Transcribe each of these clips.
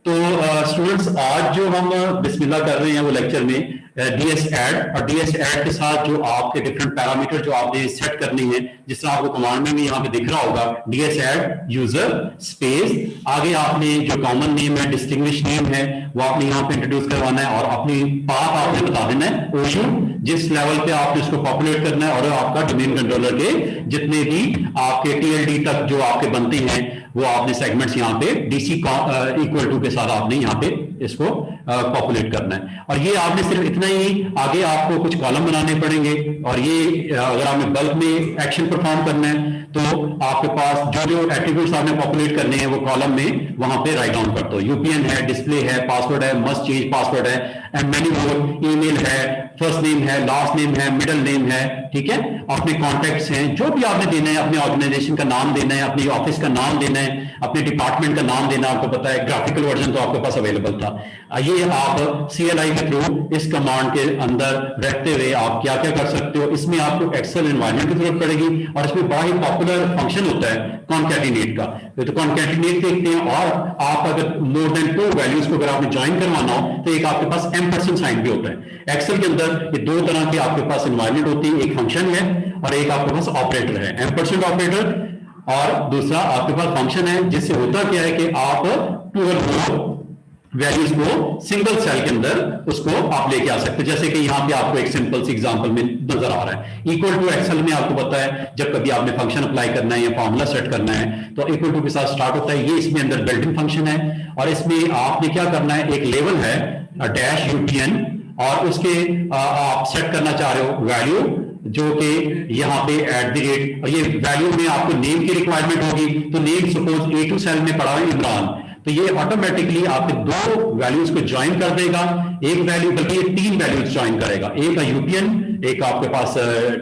तो स्टूडेंट्स आज जो हम बिस्मिल्लाह कर रहे हैं वो लेक्चर में डीएस ऐड और डीएस ऐड के साथ जो आपके डिफरेंट पैरामीटर जो आपने सेट करने हैं, जिस तरह आपको कमांड में भी यहाँ पे दिख रहा होगा डीएस ऐड यूजर स्पेस, आगे आपने जो कॉमन नेम है डिस्टिंग्विश नेम है वो आपने यहाँ पे इंट्रोड्यूस करवाना है और अपनी पाथ आपने बता देना है ओयू, जिस लेवल पे आपने उसको पॉपुलेट करना है और आपका डोमेन कंट्रोलर के जितने भी आपके टीएलडी तक जो आपके बनते हैं वो आपने सेगमेंट्स यहाँ पे डीसी इक्वल टू के साथ आपने यहाँ पे इसको पॉपुलेट करना है। और ये आपने सिर्फ इतना ही, आगे आपको कुछ कॉलम बनाने पड़ेंगे और ये अगर आपने बल्क में एक्शन परफॉर्म करना है तो आपके पास जो जो एट्रीब्यूट्स आपने पॉपुलेट करने हैं वो कॉलम में वहां पे राइट डाउन कर दो। यूपीएन है, डिस्प्ले है, पासवर्ड है, मस्ट चेंज पासवर्ड है, एंड मेनी मोर, ईमेल है, फर्स्ट नेम है, लास्ट नेम है, मिडिल नेम है, ठीक है, अपने कॉन्टैक्ट्स हैं, जो भी आपने देना है, अपने ऑर्गेनाइजेशन का नाम देना है, अपनी ऑफिस का नाम देना है, अपने डिपार्टमेंट का नाम देना, आपको पता है ग्राफिकल वर्जन तो आपके पास अवेलेबल था। ये आप CLI के थ्रू इस कमांड के अंदर रहते हुए आप क्या क्या कर सकते हो। इसमें आपको एक्सेल एनवायरनमेंट की जरूरत पड़ेगी और इसमें बड़ा ही पॉपुलर फंक्शन होता है कॉन्कैटिनेट का, तो कॉन्कैटिनेट देखते हैं। और आप अगर मोर देन 2 वैल्यूज को अगर आपने ज्वाइन करवाना हो तो एक आपके पास एम्परसेंड साइन भी होता है। एक्सेल के अंदर ये 2 तरह के आपके पास एनवायरनमेंट होती है, एक फंक्शन है और एक आपके पास ऑपरेटर है, एम्परसेंड ऑपरेटर, और दूसरा आपके पास फंक्शन है जिससे होता क्या है कि आप 2 और 4 वैल्यूज को सिंगल सेल के अंदर उसको आप लेके आ सकते हैं। जैसे कि यहाँ पे आपको एक सिंपल सी एग्जांपल में नजर आ रहा है, इक्वल टू एक्सेल में आपको पता है जब कभी आपने फंक्शन अप्लाई करना है या फॉर्मूला सेट करना है तो इक्वल टू के साथ स्टार्ट होता है। ये इसमें अंदर बिल्ट-इन फंक्शन है और इसमें आपने क्या करना है, एक लेवल है डैश यूटीएन और उसके आप सेट करना चाह रहे हो वैल्यू जो कि यहाँ पे @, और ये वैल्यू में आपको नेम की रिक्वायरमेंट होगी, तो नेम सपोज A2 सेल में पड़ा है इमरान, तो ये ऑटोमेटिकली आपके 2 वैल्यूज को ज्वाइन कर देगा, एक वैल्यू बल्कि ये 3 वैल्यूज ज्वाइन करेगा, एक का यूपीएन, एक आपके पास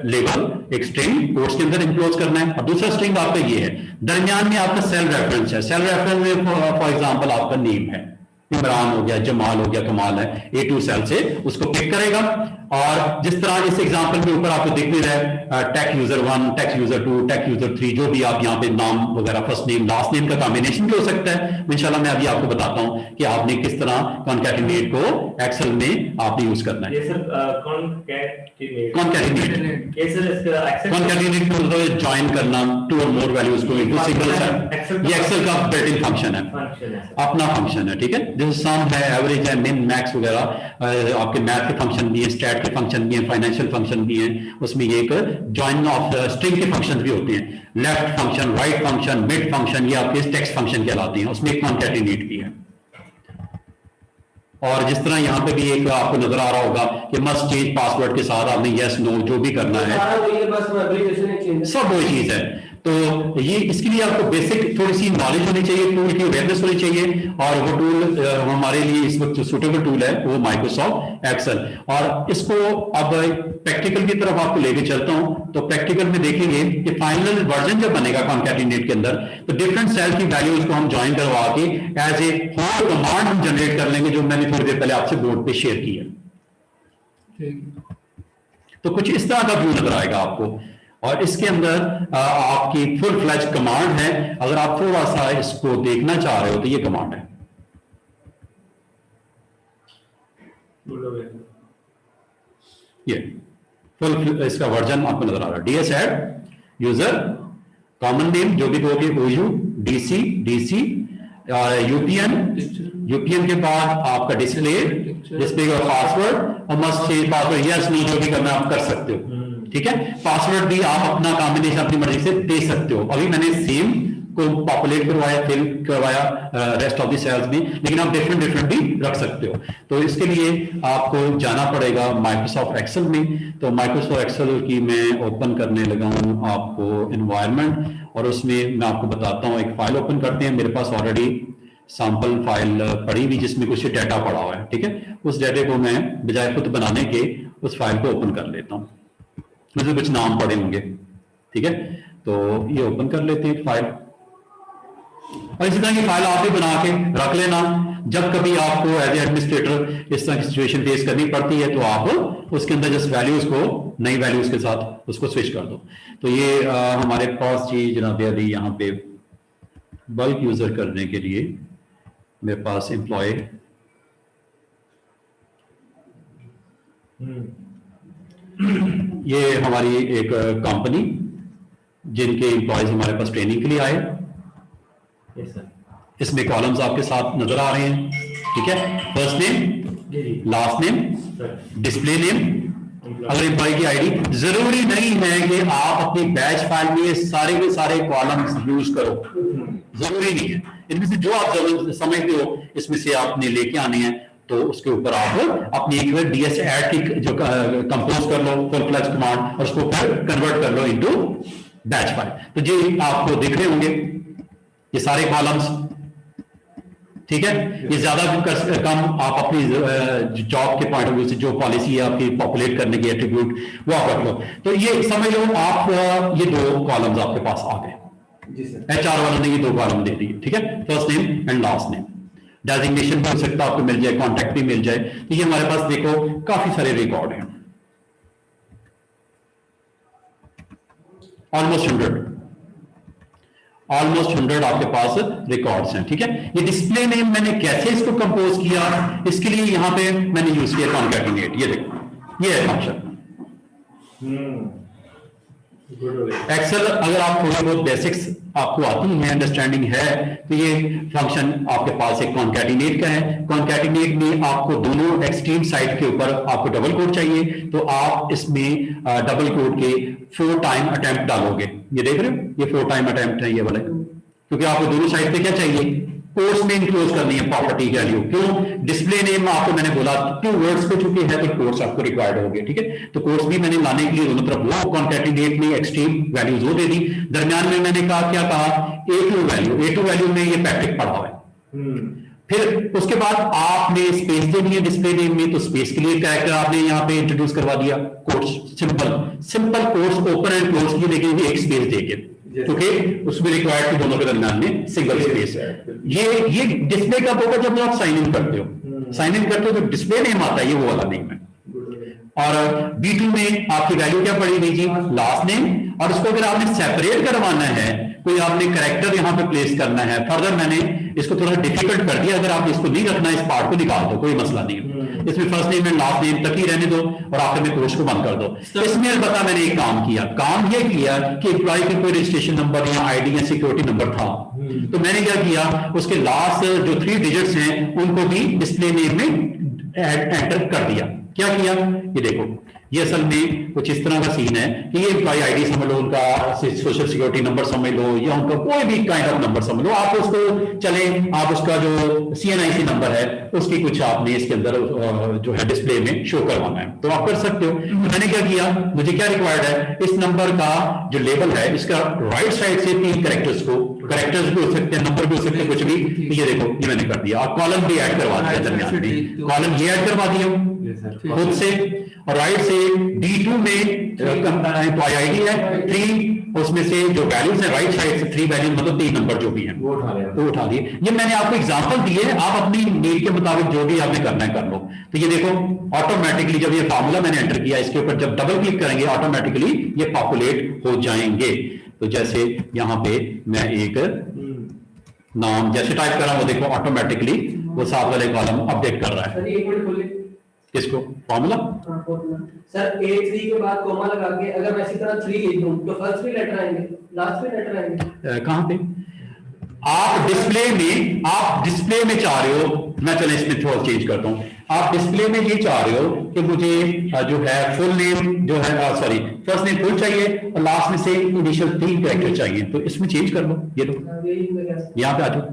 लेवल, एक स्ट्रिंग कोट्स के अंदर इंक्लोज करना है और दूसरा स्ट्रिंग आपका ये है। दरमियान में आपका सेल रेफरेंस है, सेल रेफरेंस में फॉर एग्जांपल आपका नेम है, इमरान हो गया, जमाल हो गया, कमाल है, A2 सेल से उसको पिक करेगा। और जिस तरह इस एग्जांपल में ऊपर आपको दिख रहा है tech user 1, tech user 2, tech user 3, जो भी आप यहाँ पे नाम वगैरह फर्स्ट नेम लास्ट नेम का कॉम्बिनेशन भी हो सकता है। इंशाल्लाह मैं अभी आपको बताता हूँ कि आपने किस तरह कॉन्कैटिनेट को एक्सेल में आपने यूज करना है। कॉन्कैटिनेट को मतलब ज्वाइन करना 2 और मोर वैल्यूज को इनटू सिंगल सेल, ये एक्सेल का बिल्ट इन फंक्शन है, अपना फंक्शन है, ठीक है। जैसे सम है, एवरेज है, मिन मैक्स वगैरह आपके मैथ के फंक्शन भी है, स्टैट के फंक्शन भी है, फाइनेंशियल फंक्शन भी है, उसमें ये एक जॉइन ऑफ स्ट्रिंग के फंक्शन भी होते हैं, left function, right function, mid function, ये आपके टेक्स्ट फंक्शन कहलाते हैं, उसमें एक कॉन्कैटिनेट भी है। और जिस तरह यहाँ पे भी एक आपको नजर आ रहा होगा कि मस्ट चेंज पासवर्ड के साथ आपने यस नो जो भी करना है सब वही चीज है। तो ये इसके लिए आपको बेसिक थोड़ी सी नॉलेज होनी चाहिए, टूल की अवेयरनेस होनी चाहिए, और वो टूल हमारे लिए इस वक्त जो सूटेबल टूल है वो माइक्रोसॉफ्ट एक्सेल। और इसको अब प्रैक्टिकल की तरफ आपको लेके चलता हूं, तो प्रैक्टिकल में देखेंगे कि फाइनल वर्जन जब बनेगा कॉन्कैटिनेट के अंदर तो डिफरेंट सेल की वैल्यूज को हम ज्वाइन करवा के एज ए होल कमांड हम जनरेट कर लेंगे, जो मैंने थोड़ी देर पहले आपसे बोर्ड पे शेयर किया। तो कुछ इस तरह का व्यू नजर आएगा आपको, और इसके अंदर आपकी फुल फ्लैज कमांड है। अगर आप थोड़ा सा इसको देखना चाह रहे हो तो ये कमांड है, ये फुल इसका वर्जन आपको नजर आ रहा है, DS add user, common name जो भी दोगे OU, DC और यूपीएन के बाद आपका डिस्प्ले का पासवर्ड और must change password, yes no जो भी करना आप कर सकते हो, ठीक है। पासवर्ड भी आप अपना कॉम्बिनेशन अपनी मर्जी से दे सकते हो। अभी मैंने सेम को पॉपुलेट करवाया, फिल करवाया रेस्ट ऑफ द सेल्स में, लेकिन आप डिफरेंट भी रख सकते हो। तो इसके लिए आपको जाना पड़ेगा माइक्रोसॉफ्ट एक्सेल में। तो माइक्रोसॉफ्ट एक्सेल की मैं ओपन करने लगा हूं आपको एनवायरनमेंट, और उसमें मैं आपको बताता हूं, एक फाइल ओपन करते हैं। मेरे पास ऑलरेडी सैंपल फाइल पड़ी हुई जिसमें कुछ डाटा पड़ा हुआ है, ठीक है। उस डाटा को मैं बजाय खुद बनाने के उस फाइल को ओपन कर लेता हूं, उसमें कुछ नाम पड़े होंगे, ठीक है। तो ये ओपन कर लेते हैं फाइल, और इसी तरह की फाइल आप भी बना के रख लेना। जब कभी आपको एज ए एडमिनिस्ट्रेटर इस तरह की सिचुएशन फेस करनी पड़ती है तो आप उसके अंदर जस्ट वैल्यूज को नई वैल्यूज के साथ उसको स्विच कर दो। तो ये हमारे पास जी जनाब अली यहाँ पे बल्क यूजर करने के लिए मेरे पास एम्प्लॉय ये हमारी एक कंपनी जिनके एम्प्लॉयज हमारे पास ट्रेनिंग के लिए आए। इसमें कॉलम्स आपके साथ नजर आ रहे हैं, ठीक है। First name, last name, display name, अगर एम्प्लॉय की आईडी। जरूरी नहीं है कि आप अपनी बैच फाइल में सारे के सारे कॉलम्स यूज करो, जरूरी नहीं है। इनमें से जो आप समझते हो इसमें से आपने लेके आने हैं, तो उसके ऊपर आप अपनी एक बार डीएस ऐड की जो कंपोज कर लो फुल फ्लैश कमांड और उसको फिर कन्वर्ट कर लो इनटू बैच फाइल। तो जी आपको दिख रहे होंगे ये सारे कॉलम्स, ठीक है। ये ज्यादा कम आप अपनी जॉब के पॉइंट ऑफ व्यू से जो पॉलिसी है आपकी पॉपुलेट करने की एट्रीब्यूट वो आप रख लो। तो ये समझ लो आप ये दो कॉलम्स आपके पास आ गए, HR वालों ने ये दो कॉलम दे दिए, ठीक है। First name and last name, designation भी हो सकता है आपको मिल जाए, कॉन्टैक्ट भी मिल जाए। तो ये हमारे पास देखो काफी सारे रिकॉर्ड हैं, ऑलमोस्ट 100 आपके पास रिकॉर्ड्स हैं, ठीक है। ये डिस्प्ले नेम मैंने कैसे इसको कंपोज किया, इसके लिए यहां पे मैंने यूज किया कॉन्कैटिनेट। ये देखो ये है फंक्शन। एक्सेल अगर आप थोड़ा बहुत बेसिक्स आपको आती है, अंडरस्टैंडिंग है, तो ये फंक्शन आपके पास एक कॉन्कैटिनेट का है। कॉन्कैटिनेट में आपको दोनों एक्सट्रीम साइड के ऊपर आपको डबल कोट चाहिए, तो आप इसमें डबल कोट के 4 टाइम अटेम्प्ट डालोगे। ये देख रहे हो, ये 4 टाइम अटेम्प्ट है ये वाला, क्योंकि आपको दोनों साइड पे क्या चाहिए, कोर्स में इंक्लोज करनी है प्रॉपर्टी वैल्यू। क्यों, डिस्प्ले नेम आपको मैंने बोला 2 वर्ड्स पे चुके हैं, तो कोर्स आपको रिक्वायर्ड होंगे, ठीक है। तो कोर्स भी मैंने लाने के लिए दोनों तरफ वो कॉन्कैटिनेट में एक्सट्रीम वैल्यूज वो दे दी। दरमियान में मैंने कहा क्या कहा, A2 वैल्यू में ये पैट्रिक पढ़ा हुआ है। फिर उसके बाद आपने स्पेस देनी है डिस्प्ले नेम में, तो स्पेस के लिए कैरेक्टर आपने यहाँ पे इंट्रोड्यूस करवा दिया, quotes, simple quotes open and close की, लेकिन एक स्पेस देके, क्योंकि उसमें रिक्वायर्ड थी दोनों के दरमियान में सिंगल स्पेस। ये डिस्प्ले कब होगा, जब आप साइन इन करते हो। साइन इन करते हो तो डिस्प्ले नेम आता है, ये वो वाला नेम है। और B2 में आपकी वैल्यू क्या पड़ेगी जी, लास्ट नेम। और उसको अगर आपने सेपरेट करवाना है, कोई आपने कैरेक्टर यहां पे प्लेस करना है, फर्दर मैंने इसको थोड़ा डिफिकल्ट कर दिया। अगर आप इसको नहीं रखना, इस पार्ट को निकाल दो, कोई मसला नहीं है। इसमें first name and last name तक ही रहने दो और आखिर में कोर्स को बंद कर दो। इसमें अलबत्ता मैंने एक काम किया, काम यह किया कि एम्प्लॉय के कोई रजिस्ट्रेशन नंबर या आईडी या सिक्योरिटी नंबर था, तो मैंने क्या किया, उसके लास्ट जो 3 डिजिट्स हैं उनको भी डिस्प्ले नेम में एंटर कर दिया। क्या किया, ये देखो, ये असल में कुछ इस तरह का सीन है कि ये एम्प्लॉय आईडी समझ लो, उनका सोशल सिक्योरिटी नंबर समझ लो, या उनका कोई भी काइंड ऑफ नंबर समझ लो, आप उसको चले, आप उसका जो CNIC नंबर है उसकी कुछ आपने इसके अंदर जो है डिस्प्ले में शो करवाना है, तो आप कर सकते हो। तो मैंने क्या किया, मुझे क्या रिक्वायर्ड है, इस नंबर का जो लेबल है इसका राइट साइड से 3 कैरेक्टर्स भी हो सकते हैं, नंबर भी हो सकते हैं, कुछ भी। ये देखो ये मैंने कर दिया, और कॉलम भी ऐड करवा दिया दरमियान में, कॉलम ये ऐड करवा दिया खुद से। और राइट से D2 में एम्प्लॉय आईडी है 3, उसमें से जो वैल्यूज है राइट साइड से 3 वैल्यूज, मतलब 3 नंबर जो भी हैं वो उठा लिए। ये मैंने आपको एग्जांपल दिए, आप अपनी नीड के मुताबिक जो भी आपने करना है कर लो। तो ये देखो ऑटोमेटिकली जब ये फार्मूला मैंने एंटर किया, इसके ऊपर जब डबल क्लिक करेंगे ऑटोमेटिकली ये पॉपुलेट हो जाएंगे। तो जैसे यहाँ पे मैं एक नाम जैसे टाइप कर रहा हूं, देखो ऑटोमेटिकली वो साथ वाले कॉलम अपडेट कर रहा है। किसको, फॉर्मूला सर A3 के बाद कॉमा लगा के अगर मैं इसी तरह 3 लिख दूं तो फर्स्ट भी लेटर आएंगे, लास्ट भी लेटर आएंगे। कहां पे आप डिस्प्ले में चाह रहे हो, मैं चले इसमें थोड़ा चेंज करता हूं। आप डिस्प्ले में ये चाह रहे हो कि मुझे जो है फुल नेम जो है सॉरी फर्स्ट नेम फुल चाहिए और लास्ट में से इनिशियल 3 कैरेक्टर चाहिए, तो इसमें चेंज कर लो। ये लो यहाँ पे आ जाओ,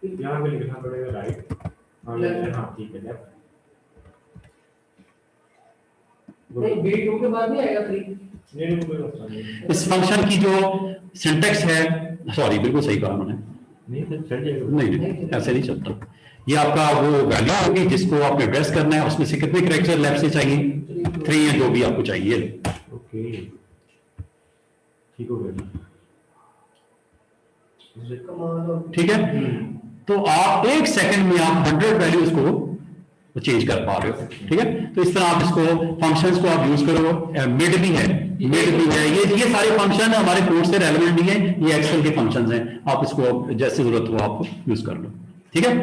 यहाँ पे लिखना पड़ेगा राइट, हाँ ठीक है लेफ्ट। नहीं B2 के बाद नहीं आएगा 3। इस फंक्शन की जो सिंटेक्स है, सॉरी बिल्कुल सही कहा उन्होंने, नहीं ऐसे नहीं चलता। ये आपका वो वैल्यू होगी जिसको आपने एड्रेस करना है, उसमें से कितने कैरेक्टर लेफ्ट से चाहिए, 3 या जो भी आपको चाहिए। ओके ठीक हो गया, ठीक है। तो आप 1 सेकंड में आप 100 वैल्यूज को चेंज कर पा रहे हो, ठीक है। तो इस तरह आप इसको फंक्शंस को आप यूज करो। मिड भी है, मिड भी है, ये सारे फंक्शन हमारे कोर्स से रेलेवेंट नहीं है, ये एक्सेल के फंक्शंस हैं, आप इसको जैसे जरूरत हो आप यूज कर लो, ठीक है।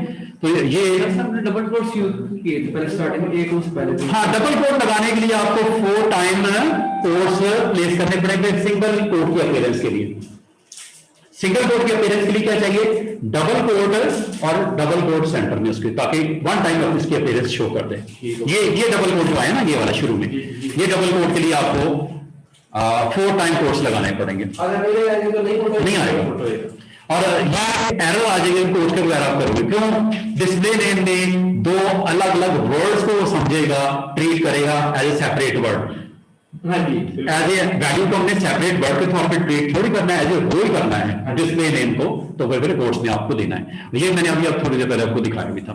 तो ये हमने डबल कोट्स यूज किए थे पहले स्टार्टिंग में, A2 से पहले। हाँ, डबल कोट लगाने के लिए आपको 4 टाइम कोट्स प्लेस करने पड़ेंगे सिंगल कोट की अपीयरेंस के लिए। सिंगल कोट की अपीयरेंस के लिए क्या चाहिए, डबल कोट और डबल कोट सेंटर में उसके, ताकि वन टाइम ऑफ इसकी अपीयरेंस शो कर दे। ये डबल कोट जो आया ना, ये वाला शुरू में, ये डबल कोट के लिए आपको 4 टाइम कोट्स लगाने पड़ेंगे, अगर मेरे आएंगे तो नहीं आएगा। और ये एरर आ जाएगी कोट के बगैर आप करोगे, क्यों, डिस्प्ले नेम में 2 अलग अलग वर्ड्स को समझेगा, ट्रीट करेगा as a separate word. As a value को हमने सेपरेट वर्ड के तौर पर ट्रीट थोड़ी करना है, एज ए रोल करना है डिस्प्ले नेम को, तो फिर कोर्स में आपको देना है। ये मैंने अभी थोड़ी देर पहले आपको दिखाया भी था।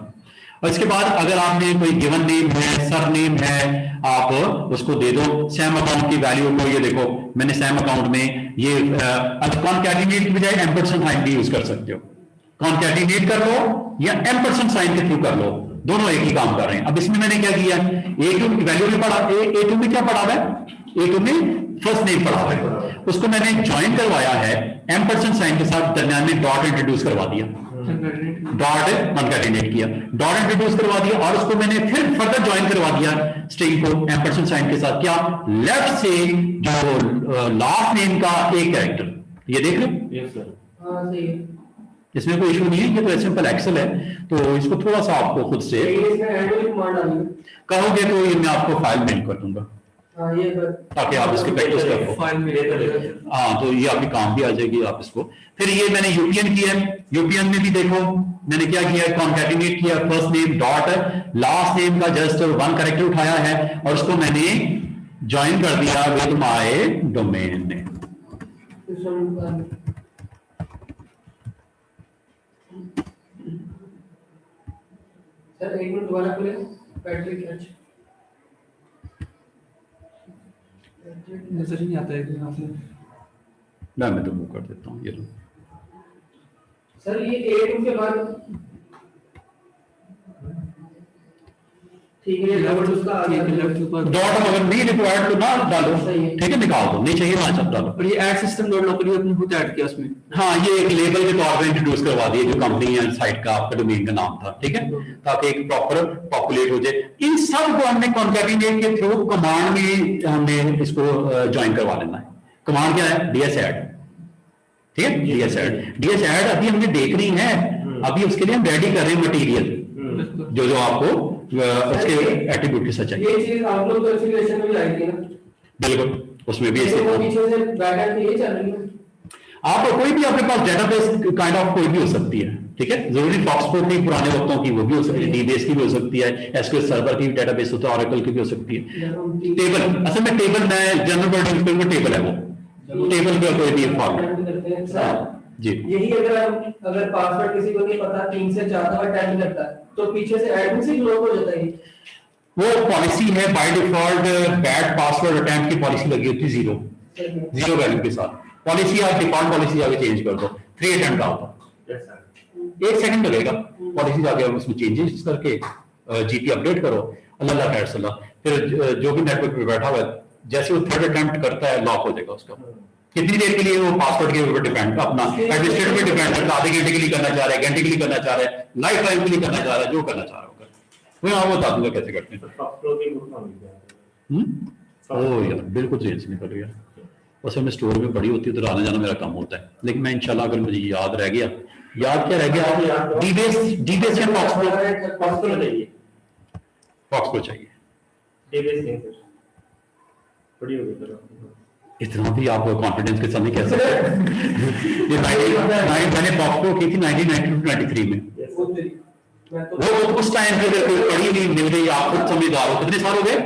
और इसके बाद अगर आपने कोई गिवन नेम है, सर नेम है, आप उसको दे दो। सैम अकाउंट की वैल्यू को, ये देखो मैंने सैम अकाउंट में ये कॉन्कैटिनेट की बजाय एम्परसेंड साइन भी यूज कर सकते हो। कॉन्कैटिनेट कर लो या एम्परसेंड साइन के थ्रू कर लो, दोनों एक ही काम कर रहे हैं। अब इसमें मैंने क्या किया, A2 की वैल्यू में पढ़ा, A2 में क्या पढ़ा है, A2 में फर्स्ट नेम पढ़ा है, उसको मैंने ज्वाइन करवाया है एम्परसेंड साइन के साथ, दरमियान में डॉट इंट्रोड्यूस करवा दिया, डॉट कॉन्कैटिनेट किया, डॉट इंट्रोड्यूस करवा दिया, और उसको मैंने फिर फर्दर ज्वाइन करवा दिया स्ट्रिंग को एम्परसेंड साइन के साथ। क्या, लेफ्ट से जो लास्ट नेम का एक कैरेक्टर, ये देख रहे हो? Yes sir. हां सही है, इसमें कोई इशू नहीं है, ये तो सिंपल एक्सेल है, तो इसको थोड़ा सा आपको खुद से इसमें हैंडल कमांड आ गई, कहोगे तो ये मैं आपको फाइल मेल कर दूंगा, हां ये ताकि आप इसकी प्रैक्टिस कर लो। फाइल में हाँ, तो ये आपके काम भी आ जाएगी, आप इसको। फिर ये मैंने यूपीएन किया है, यूपीएन में भी देखो मैंने क्या किया, कॉन्कैटिनेट किया, first name dot last name का जस्ट 1 कैरेक्टर उठाया है और उसको मैंने ज्वाइन कर दिया with my domain name. Sir एक मिनट दोबारा खोले, बैटरी कैच नजर ही नहीं आता है यहाँ से। मैं तो मूव कर देता हूँ, ये लो। सर ये A2 के बाद ठीक है, लेवल उसका आ गया, डॉट अगर नहीं रिक्वायर्ड तो ना डालो, ठीक है, निकाल दो, नहीं चाहिए वहां सब डालो। और ये ऐड सिस्टम डॉट लोकली अपने खुद ऐड किया उसमें। हाँ, ये एक लेबल के तौर पे इंट्रोड्यूस करवा दिए, जो कंपनी या साइट का आपका डोमेन का नाम था, ठीक है, ताकि एक प्रॉपर पॉपुलेट हो जाए। इन सब को हमने कॉन्कैटिनेट के थ्रू कमांड में हमने इसको ज्वाइन करवा लेना है। कमांड क्या है, डीएस ऐड, ठीक है, डीएस ऐड अभी हमने देखनी है, अभी उसके लिए हम रेडी कर रहे हैं मटेरियल, जो आपको उसके एट्रीब्यूट के साथ चाहिए। ये चीज आप लोग कॉन्फ़िगरेशन में भी आई थी ना? बिल्कुल, उसमें भी ऐसे वो पीछे से बैकएंड पे ये चल रही है। आप कोई भी आपके पास डेटाबेस काइंड ऑफ कोई भी हो सकती है, ठीक है, जरूरी फॉक्सपोर्ट की पुराने वक्तों की वो भी हो सकती है, डीबीएस की भी हो सकती है, एसक्यूएल सर्वर की डेटाबेस होता है, ऑरेकल की भी हो सकती है। टेबल, असल में टेबल में जनरल वर्ड में टेबल है, वो टेबल का कोई भी फॉर्मेट जी। यही अगर पासवर्ड किसी को नहीं पता, 3 से 4 दफा टाइप करता है तो पीछे से एडमिन से ब्लॉक हो जाता है। वो पॉलिसी है by default, bad password attempt की पॉलिसी लगी होती है 0 वैल्यू के साथ। पॉलिसी आप डिफॉल्ट पॉलिसी आगे चेंज कर दो, 3 अटेम्प्ट डाल दो, 1 सेकंड लगेगा, पॉलिसी जाके उसमें चेंजेस करके जीपी अपडेट करो, अल्लाह खैर सलाह। फिर जो भी नेटवर्क पे बैठा हुआ है, जैसे वो 3rd अटेम्प्ट करता है लॉक हो जाएगा उसका। कितनी देर के लिए, वो पासवर्ड के ऊपर डिपेंड, अपना एडमिनिस्ट्रेटर पे डिपेंड करता है, आधे घंटे के लिए करना चाह रहा है, घंटे के लिए करना चाह रहा है, लाइफ टाइम के लिए करना चाह रहा है, जो करना चाह रहा होगा मैं आपको बता दूंगा कैसे करते हैं। ओह यार, बिल्कुल चेंज नहीं कर गया, उस समय स्टोर में पड़ी होती है तो आना जाना मेरा कम होता है, लेकिन मैं इंशाल्लाह अगर मुझे याद रह गया, याद क्या रह गया, डीबीएस या फॉक्सप्रो चाहिए, इतना भी आप कॉन्फिडेंस के साथ नहीं कह सकते। ये मैंने फॉक्सप्रो की थी 1992-93 में, वो उस टाइम पे अगर कोई पढ़ी नहीं मिल रही, आप खुद समझदार हो, कितने साल हो गए,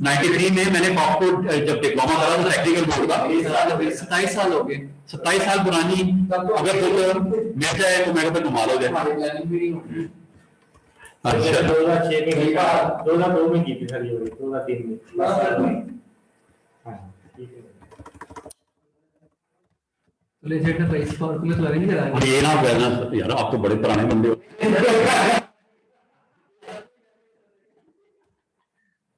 93 में मैंने फॉक्सप्रो जब डिप्लोमा करा था टेक्निकल बोर्ड का, 27 साल हो गए, 27 साल पुरानी अगर मिल जाए तो मेरे को कमाल हो जाए। अच्छा, 2006 में 2002 में की थी सर, ये 2003 में। लेजेंड का इस फॉर्म में तो लग नहीं रहा है ये ना कहना यार, आप तो बड़े पुराने बंदे हो।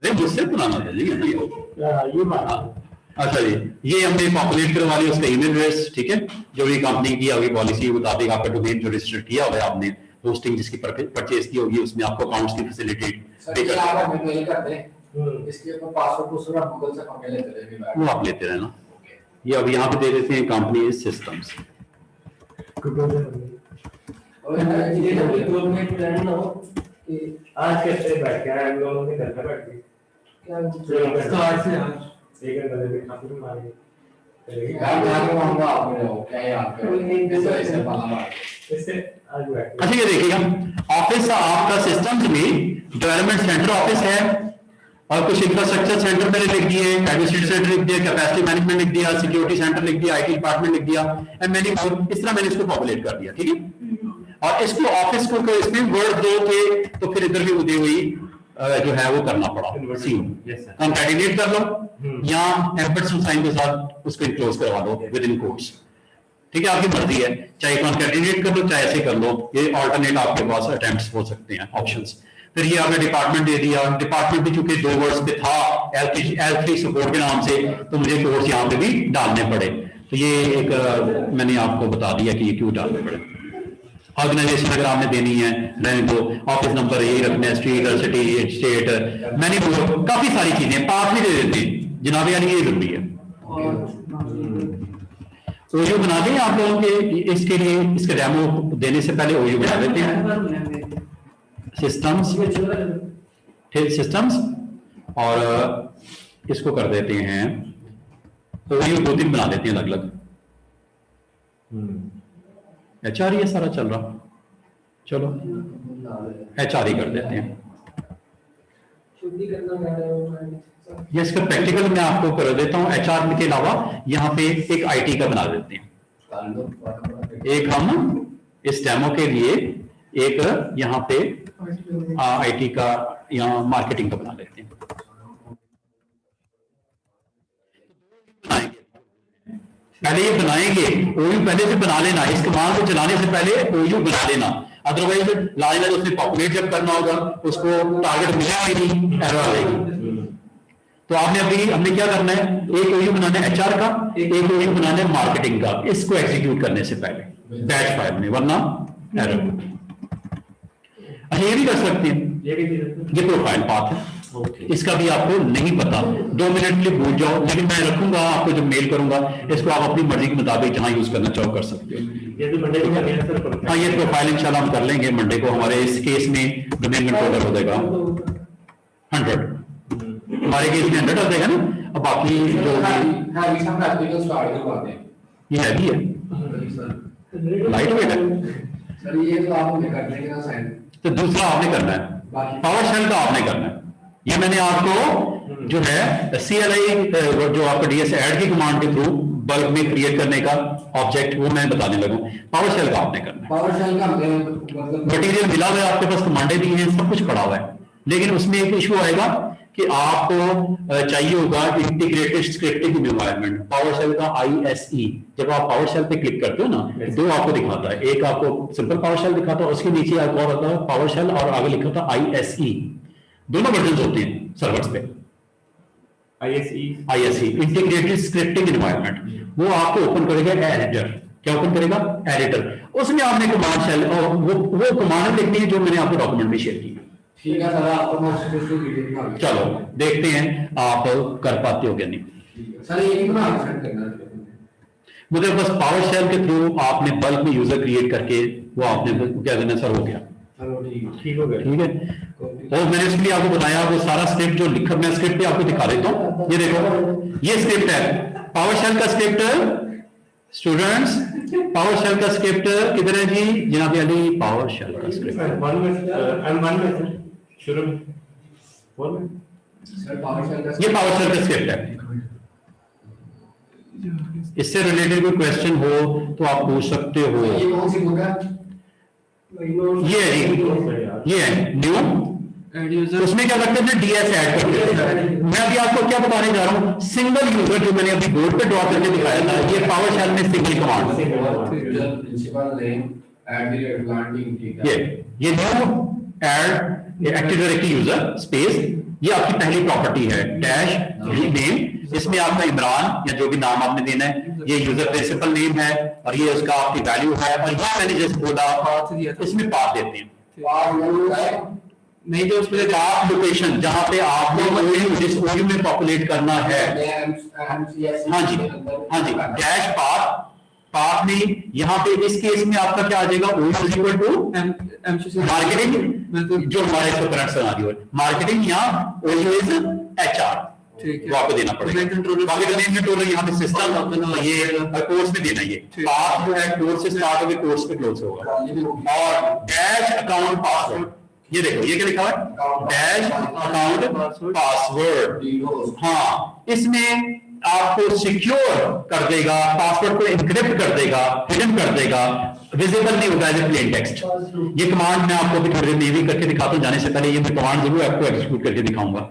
मुझसे पुराना था जी, ये बात अच्छा जी, ये हमने पॉपुलेट करवा लिया उसका ईमेल एड्रेस, ठीक है, जो भी कंपनी की आपकी पॉलिसी के मुताबिक आपका डोमेन जो रजिस्टर किया हुआ है आपने, होस्टिंग जिसकी परचेज की होगी उसमें आपको अकाउंट्स की फैसिलिटी पे कर आप हमें मेल कर दें, इसके ऊपर पासवर्ड को पूरा गूगल से मंगा लेते हैं, वो आप लेते रहना। ये अब यहाँ पे दे देते हैं कंपनी सिस्टम्स। और ये जब भी ग्रुप में प्लान ना हो कि आज कैसे बैठ के हम लोगों ने करना बैठ के क्या स्टार्ट से आज एक घंटे में काफी मारेंगे यार जाके मांगो आप मेरे को क्या याद करो ऐसे पाला इससे आज बैठ के। अच्छा ये देखिएगा, ऑफिस आपका सिस्टम्स में डेवलपमेंट सेंटर ऑफिस है और कुछ इंफ्रास्ट्रक्चर सेंटर मैंने लिख दिए, एडमिनिस्ट्रेटिव सेंटर लिख दिया, कैपेसिटी मैनेजमेंट लिख दिया, सिक्योरिटी सेंटर लिख दिया, आईटी डिपार्टमेंट लिख दिया, एंड मैंने इस तरह मैंने इसको पॉपुलेट कर दिया, ठीक है। और इसको ऑफिस को इसमें वर्ड दो के तो फिर इधर भी उदय हुई जो है वो करना पड़ा, सीन कंकैटिनेट कर लो या एम्परसेंड साइन के साथ उसको इनक्लोज करवा दो विद इन कोट्स, ठीक है, आपकी मर्जी है, चाहे कंकैटिनेट कर लो चाहे ऐसे कर लो, ये ऑल्टरनेट आपके पास अटेम्प्ट्स हो सकते हैं, ऑप्शंस। फिर ये आपने डिपार्टमेंट दे दिया, डिपार्टमेंट भी चूंकि 2 वर्ड्स पे था L3 सपोर्ट के नाम से, तो मुझे कोर्स यहाँ पे भी डालने पड़े, तो ये एक मैंने आपको बता दिया कि ये क्यों डालने पड़े। ऑर्गेनाइजेशन अगर आपने देनी है रहने दो, ऑफिस नंबर यही रखना है, स्ट्रीट और सिटी स्टेट, मैंने काफी सारी चीजें पास भी दे देते हैं जनाब, यानी ये जरूरी है। ओयू बना दें आप लोगों के, इसके लिए इसके डेमो देने से पहले ओयू बना देते हैं, सिस्टम्स और इसको कर देते हैं ओयू 2-3 बना देते हैं अलग अलग। HR ये सारा चल रहा, चलो HR ही कर देते हैं। ये इसका प्रैक्टिकल मैं आपको कर देता हूँ, HR के अलावा यहाँ पे एक IT का बना देते हैं, एक हम इस डेमो के लिए एक यहाँ पे IT का या मार्केटिंग का बना लेते हैं। पहले ये बनाएंगे, ओयू पहले से बना लेना, इस कमांड को चलाने से पहले ओयू बना लेना, अदरवाइज लाइन उसमें पॉपुलेट जब करना होगा उसको टारगेट मिलेगा ही नहीं, एरर आएगी। तो आपने अभी हमने क्या करना है, एक ओयू बनाना है HR का, एक ओयू बनाना है मार्केटिंग का, इसको एग्जीक्यूट करने से पहले बैच फाइल में, वरना एरर। अच्छा ये भी कर सकते हैं, ये प्रोफाइल पाथ है, इसका भी आपको नहीं पता, 2 मिनट के लिए भूल जाओ, लेकिन मैं रखूंगा आपको जब मेल करूंगा, इसको आप अपनी मर्जी के मुताबिक जहां यूज करना चाहो कर सकते हो। ये तो मंडे को करना है सर। हाँ ये प्रोफाइल इंशाल्लाह हम कर लेंगे मंडे को, हमारे इस केस में डोमेन कंट्रोलर हो जाएगा 100, हमारे केस में 100 हो जाएगा ना, अब बाकी जो ये हैवी है, लाइट वेट है सर, ये तो आप कर देंगे ना साइन, तो दूसरा आपने करना है, पावर शेल का आपने करना है। ये मैंने आपको जो है CLI जो आपका DS ऐड की कमांड के थ्रू बल्क में क्रिएट करने का ऑब्जेक्ट वो मैं बताने लगूं, पावर शेल का आपने करना है। पावर शेल का मतलब मटेरियल मिला हुआ है आपके पास, कमांडें भी हैं, सब कुछ पड़ा हुआ है, लेकिन उसमें एक इशू आएगा कि आपको चाहिए होगा integrated scripting environment, PowerShell का ISE। जब आप पावर शेल पे क्लिक करते हो ना, 2 आपको दिखाता है, एक आपको सिंपल पावर शेल दिखाता है, उसके नीचे एक और होता है पावर शेल और आगे लिखा था ISE, दोनों वर्जन होते हैं सर्वर्स पे। ISE इंटीग्रेटेड स्क्रिप्टिंग एनवायरनमेंट, वो आपको ओपन करेगा एडिटर, क्या ओपन करेगा एडिटर, उसमें आपने कमांड शेल और वो कमांड लिखनी है जो मैंने आपको डॉक्यूमेंट में शेयर की। ठीक है सर, आपको मैं उसको वीडियो दिखा दूंगा। चलो देखते हैं आप कर पाते हो क्या नहीं। सर ये नहीं बना सेंड करना है मुझे, बस पावर शेल के थ्रू आपने बल्क में यूजर क्रिएट करके वो आपने क्या देना सर हो गया, चलो ठीक हो गया, ठीक है। और मैंने इसलिए आपको बताया वो सारा स्क्रिप्ट जो लिखा, मैं स्क्रिप्ट पे आपको दिखा देता हूँ, ये देखो ये स्क्रिप्ट है, पावर शेल का स्क्रिप्ट स्टूडेंट्स, पावर शेल का स्क्रिप्ट किधर है जी जनाब अली, पावर शेल का स्क्रिप्ट शुरू में सर पावर शेल का ये पावर शेल का स्क्रिप्ट है। इससे रिलेटेड कोई क्वेश्चन हो तो आप पूछ सकते हो। ये कौन सी बुक है? ये है न्यू, उसमें क्या करते हैं DS ऐड करते हैं। मैं अभी आपको क्या बताने जा रहा हूँ, सिंगल यूजर जो मैंने अभी बोर्ड पे ड्रॉ करके दिखाया था, ये पावर शेल में सिंगल कमांड, ये new add active directory user space ये आपकी पहली प्रॉपर्टी है डैश नेम, इसमें आपका इमरान या जो भी नाम आपने देना है, ये यूजर प्रिंसिपल नेम है और ये उसका आपकी वैल्यू है, और ये मैंने जैसे बोला इसमें पाथ देते हैं, नहीं जो उसमें पाथ लोकेशन जहां पे आपने जिस ओयू में पॉपुलेट करना है। हाँ जी, हाँ जी, डैश पाथ, पाथ नहीं, यहाँ पे इस केस में आपका क्या आ जाएगा, ओयू इज इक्वल टू मार्केटिंग, जो हमारे इसको करंट सिनेरियो है मार्केटिंग, या ओयू इज एचआर, वो आपको देना पड़ेगा। डोमेन कंट्रोलर यहाँ पे सिस्टम, ये कोर्स में देना, ये पाथ जो है कोर्स से स्टार्ट होकर कोर्स पे क्लोज होगा। और डैश अकाउंट पासवर्ड, ये देखो ये क्या लिखा है, डैश अकाउंट पासवर्ड। हाँ, इसमें आपको सिक्योर कर देगा, पासवर्ड को एनक्रिप्ट कर देगा, हिडन कर देगा, विजिबल नहीं होगा एज ए प्लेन टेक्स्ट। ये कमांड मैं आपको अभी थोड़ी देर में भी करके दिखाता हूं, जाने से पहले ये मैं कमांड जरूर आपको एग्जीक्यूट करके दिखाऊंगा।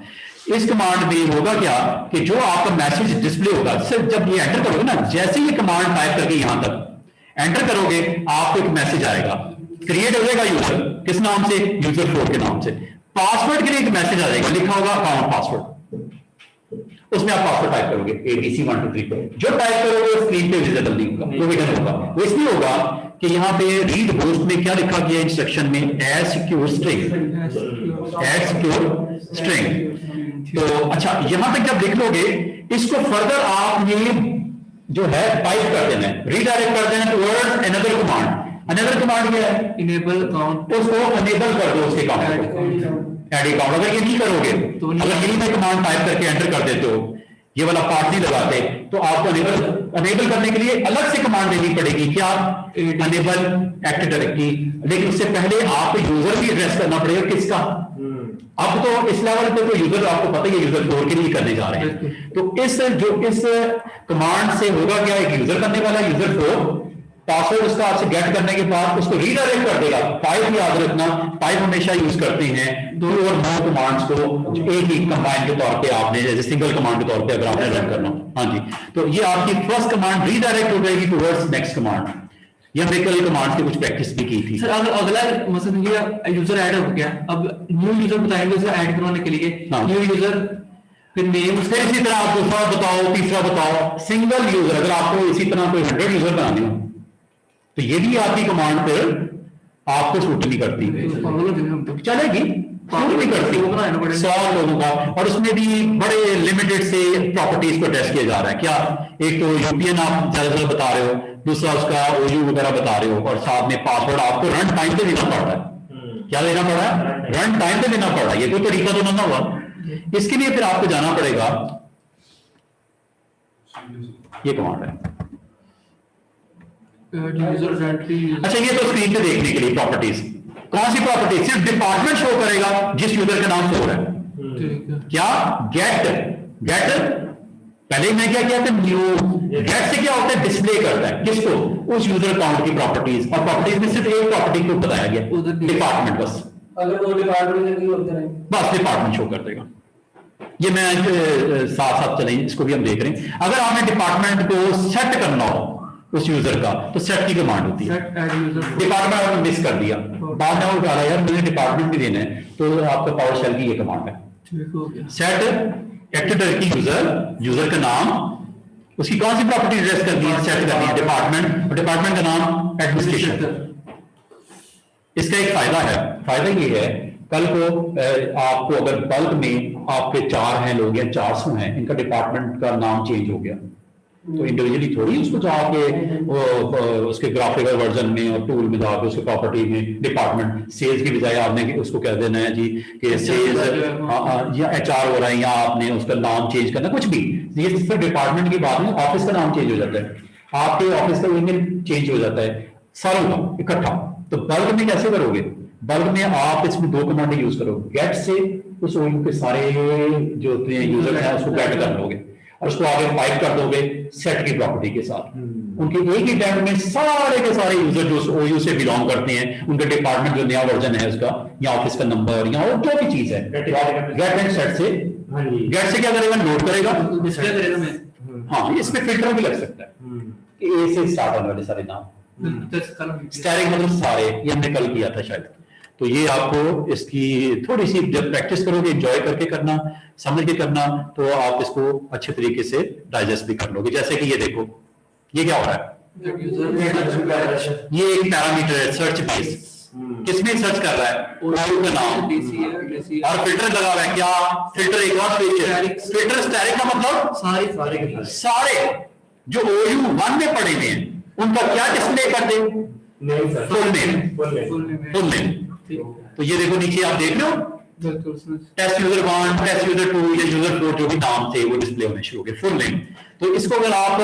इस कमांड में होगा क्या कि जो आपका मैसेज डिस्प्ले होगा, सिर्फ जब ये एंटर करोगे ना, जैसे ये कमांड टाइप करके यहां तक एंटर करोगे, आपको एक मैसेज आएगा, क्रिएट हो जाएगा यूजर, किस नाम से, यूजर 4 के नाम से। पासवर्ड के लिए एक मैसेज आ जाएगा, लिखा होगा अकाउंट पासवर्ड, उसमें आप पासवर्ड टाइप करोगे ABC123, जो टाइप करोगे स्क्रीन पे विजिबल नहीं होगा, वो हिडन होगा। वो इसलिए होगा कि यहाँ पे रीड होस्ट में क्या लिखा गया इंस्ट्रक्शन में, as secure string, as secure string. तो अच्छा, यहां तक जब लिख लोगे, इसको फर्दर आप ये जो है टाइप कर देना है, रीडायरेक्ट कर देना towards another command. Another command क्या है, इनेबल अकाउंट, उसको अनेबल कर दो उसके अकाउंट को, एड अकाउंट। अगर ये नहीं करोगे, तो अगर यही में कमांड टाइप करके एंटर कर देते हो, ये वाला पार्ट नहीं लगाते, तो आपको अनेबल करने के लिए अलग से कमांड देनी पड़ेगी, क्या, अनेबल एक्टिव डायरेक्टरी। लेकिन उससे पहले आपको यूजर भी एड्रेस करना पड़ेगा, किसका, अब तो इस लेवल पे तो यूजर आपको पता ही है, यूजर 4 के लिए करने जा रहे हैं। तो इस कमांड से होगा क्या, एक यूजर करने वाला यूजर 4, पासवर्ड उसका आपसे गेट करने के बाद उसको रीडायरेक्ट कर देगा। पाइप याद रखना, पाइप हमेशा यूज करते हैं दो और नौ कमांड्स को एक ही कंबाइन के तौर पे, आपने जैसे सिंगल कमांड के तौर पे अगर आपने रन करना। हाँ जी, तो ये आपकी फर्स्ट कमांड रीडायरेक्ट हो जाएगी टुवर्ड्स नेक्स्ट कमांड। ये हमने कल कमांड्स की कुछ प्रैक्टिस भी की थी। सर अगर अगला मतलब ये यूजर ऐड हो गया, अब न्यू यूजर बताएंगे उसे ऐड करवाने के लिए, न्यू यूजर, फिर नेम, फिर इसी तरह आप दूसरा बताओ, तीसरा बताओ, सिंगल यूजर। अगर आपको इसी तरह कोई 100 यूजर बनाने हो, तो ये भी आपकी कमांड पर आपको सूट नहीं करती, चलेगी, सूट नहीं करती 100 लोगों का। और उसमें भी बड़े लिमिटेड से प्रॉपर्टीज को टेस्ट किया जा रहा है। क्या, एक तो यूपीएन आप ज्यादा बता रहे हो, दूसरा उसका ओयू वगैरह बता रहे हो, और साथ में पासवर्ड आपको रन टाइम पे देना पड़ रहा है। क्या देना पड़ रहा है, रन टाइम पे देना पड़ रहा है। ये कोई तरीका तो ना हुआ। इसके लिए फिर आपको जाना पड़ेगा, ये कमांड है। अच्छा, ये तो स्क्रीन पे देखने के लिए प्रॉपर्टीज, कौन सी प्रॉपर्टी, सिर्फ डिपार्टमेंट शो करेगा जिस यूजर का नाम 4 है। क्या, गेट पहले मैं क्या किया था, न्यू। गेट से क्या होता है, डिस्प्ले करता है किसको, उस यूजर अकाउंट की प्रॉपर्टीज, और प्रॉपर्टीज में सिर्फ एक प्रॉपर्टी को बताया गया, डिपार्टमेंट। बस अगर वो डिपार्टमेंट नहीं होता है, बस डिपार्टमेंट शो कर देगा। ये मैं साथ साथ चलेंगे, इसको भी हम देख रहे हैं। अगर आपने डिपार्टमेंट को सेट करना हो उस यूजर का, तो सेट की कमांड होती है। डिपार्टमेंट आपने मिस कर दिया, बाद में वो कहा यार मुझे डिपार्टमेंट भी देना है, तो आपका पावर शेल की ये कमांड है, set active directory user, user का नाम, उसकी कौन सी प्रॉपर्टी एड्रेस करनी है, सेट करनी है डिपार्टमेंट, और डिपार्टमेंट का नाम एडमिनिस्ट्रेशन। इसका एक फायदा है, फायदा ये है, कल को आपको अगर बल्क में आपके 4 हैं लोग या 400 हैं, इनका डिपार्टमेंट का नाम चेंज हो गया, तो इंडिविजुअली थोड़ी उसको जाके उसके ग्राफिकल वर्जन में और टूल में जाके उसके प्रॉपर्टी में डिपार्टमेंट, सेल्स की बजाय आपने उसको कह देना है जी कि सेल्स या HR हो रहा है, या आपने उसका नाम चेंज करना, कुछ भी। ये सिर्फ डिपार्टमेंट की बात नहीं, ऑफिस का नाम चेंज हो जाता है, आपके ऑफिस का ईमेल चेंज हो जाता है, सारों का इकट्ठा। तो बल्क में कैसे करोगे, बल्क में आप इसमें 2 कमांड यूज करोगे, गेट से उस ओयू के सारे जो यूजर है उसको गेट कर लोगे, और उसको आगे पाइप कर दोगे सेट की प्रॉपर्टी के साथ। उनके एक ही टाइम में सारे के सारे यूजर जो ओयू से बिलोंग करते हैं, उनके डिपार्टमेंट जो नया वर्जन है उसका, या ऑफिस का नंबर, या और जो भी चीज है, गेट एंड सेट से, गेट से क्या करेगा, नोट करेगा, डिस्प्ले करेगा। मैं हाँ, इसमें फिल्टर भी लग सकता है, ए से स्टार्ट होने वाले सारे नाम, स्टैटिक मतलब सारे, ये हमने कल किया था शायद। तो ये आपको इसकी थोड़ी सी जब प्रैक्टिस करोगे, एंजॉय करके करना, समझ के करना, तो आप इसको अच्छे तरीके से डाइजेस्ट भी कर लोगे। जैसे कि ये देखो, ये क्या हो रहा है, ये एक पैरामीटर है सर्च बेस। किसमें सर्च कर रहा है, ओयू का नाम, और फिल्टर लगा हुआ है। क्या फिल्टर, एक और फिल्टर स्टैटिक का मतलब सारे जो OU 1 में पड़े हुए हैं उनका क्या डिस्प्ले कर दे, फुल नेम। तो ये देखो नीचे आप देख रहे हो, टेस्ट यूजर 1, टेस्ट यूजर 2 या यूजर 4 जो भी नाम थे वो डिस्प्ले होने शुरू हो गए, फुल नेम। तो इसको अगर आप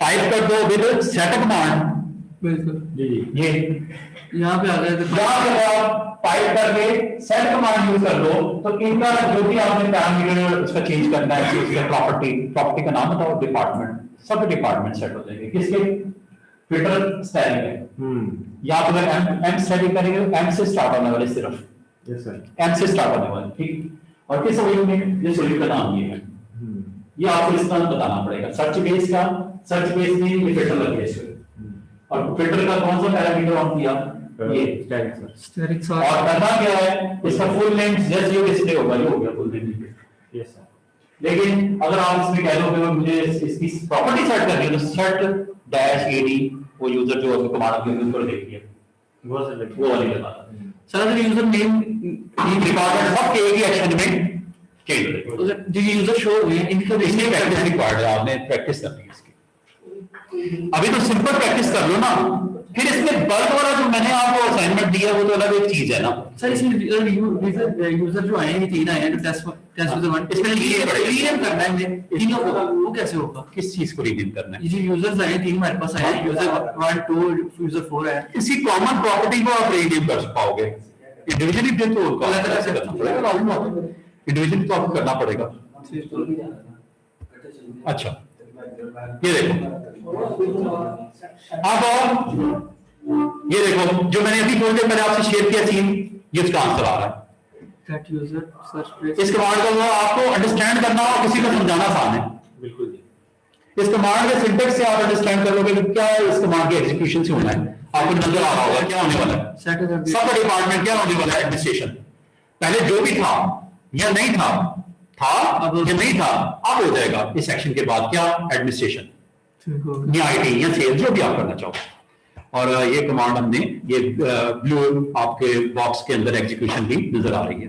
टाइप कर दो विद सेट कमांड, बिल्कुल ये यहाँ पे आ गया, यहाँ पे आप टाइप करके सेट कमांड यूज कर दो, तो इनका जो भी आपने पैरामीटर उसका चेंज करना है, उसका प्रॉपर्टी का नाम बताओ, डिपार्टमेंट, सब डिपार्टमेंट सेट हो जाएंगे। किसके, फिल्टर स्टैटिक है, या तो अगर एम स्टैटिक करेंगे एम से स्टार्ट होने वाले, सिर्फ एम से स्टार्ट होने वाले, ठीक। और किस OU में, जिस OU का नाम ये है, ये आपको इस तरह बताना पड़ेगा। सर्च बेस का, सर्च बेस में ये फिल्टर लग गया इसमें, और फिल्टर का कौन सा पैरामीटर ऑन किया, ये स्टैटिक। और करना क्या है, इसका फुल नेम जैसे ये डिस्प्ले होगा, ये हो गया फुल नेम। Yes sir. लेकिन अगर आप इसमें कह दो कि मुझे इसकी प्रॉपर्टी सेट करनी है, तो सेट -AD वो यूजर जो आपको कमांड के यूज कर देगी, वो वाली लगा सर। अगर यूजर नेम डिपार्टमेंट सब के एक ही एक्शन में चेंज हो जाएगा, जो यूजर शो हुए हैं इनका इसमें प्रैक्टिस रिक्वायर्ड है, आपने प्रैक्टिस करनी है इसकी। अभी तो सिंपल प्रैक्टिस कर लो ना, फिर इसमें बल्क वाला जो मैंने आपको असाइनमेंट दिया वो तो अलग एक चीज है ना सर। इसमें यूजर जो आए हैं 3 आए हैं, टेस्ट यूजर 1, इसमें रीनेम करना है तीनों को, वो कैसे होगा, किस चीज को रीनेम करना है? ये जो यूजर्स आए हैं 3 हमारे पास आए हैं, यूजर 1, 2, यूजर 4 है, इसी कॉमन प्रॉपर्टी को आप रीनेम कर पाओगे। इंडिविजुअली भी तो अलग तरह से करना पड़ेगा, इंडिविजुअली तो आपको करना पड़ेगा। अच्छा ये देखो, अब ये देखो जो मैंने अभी थोड़ी देर पहले आपसे शेयर किया सीन, ये उसका आंसर आ रहा है। इस कमांड को आपको अंडरस्टैंड करना और किसी को समझाना आसान है, बिल्कुल। इस कमांड के सिंटेक्स से आप अंडरस्टैंड कर लोगे कि क्या इस कमांड के एग्जीक्यूशन से होना है, आपको नजर आ रहा होगा क्या होने वाला है। सब डिपार्टमेंट क्या होने वाला है, एडमिनिस्ट्रेशन। पहले जो भी था या नहीं था, अब या नहीं था, अब हो जाएगा इस सेक्शन के बाद क्या, एडमिनिस्ट्रेशन या IT या सेल्स, जो भी आप करना चाहो। और ये कमांड हमने ये ब्लू आपके बॉक्स के अंदर एग्जीक्यूशन भी नजर आ रही है।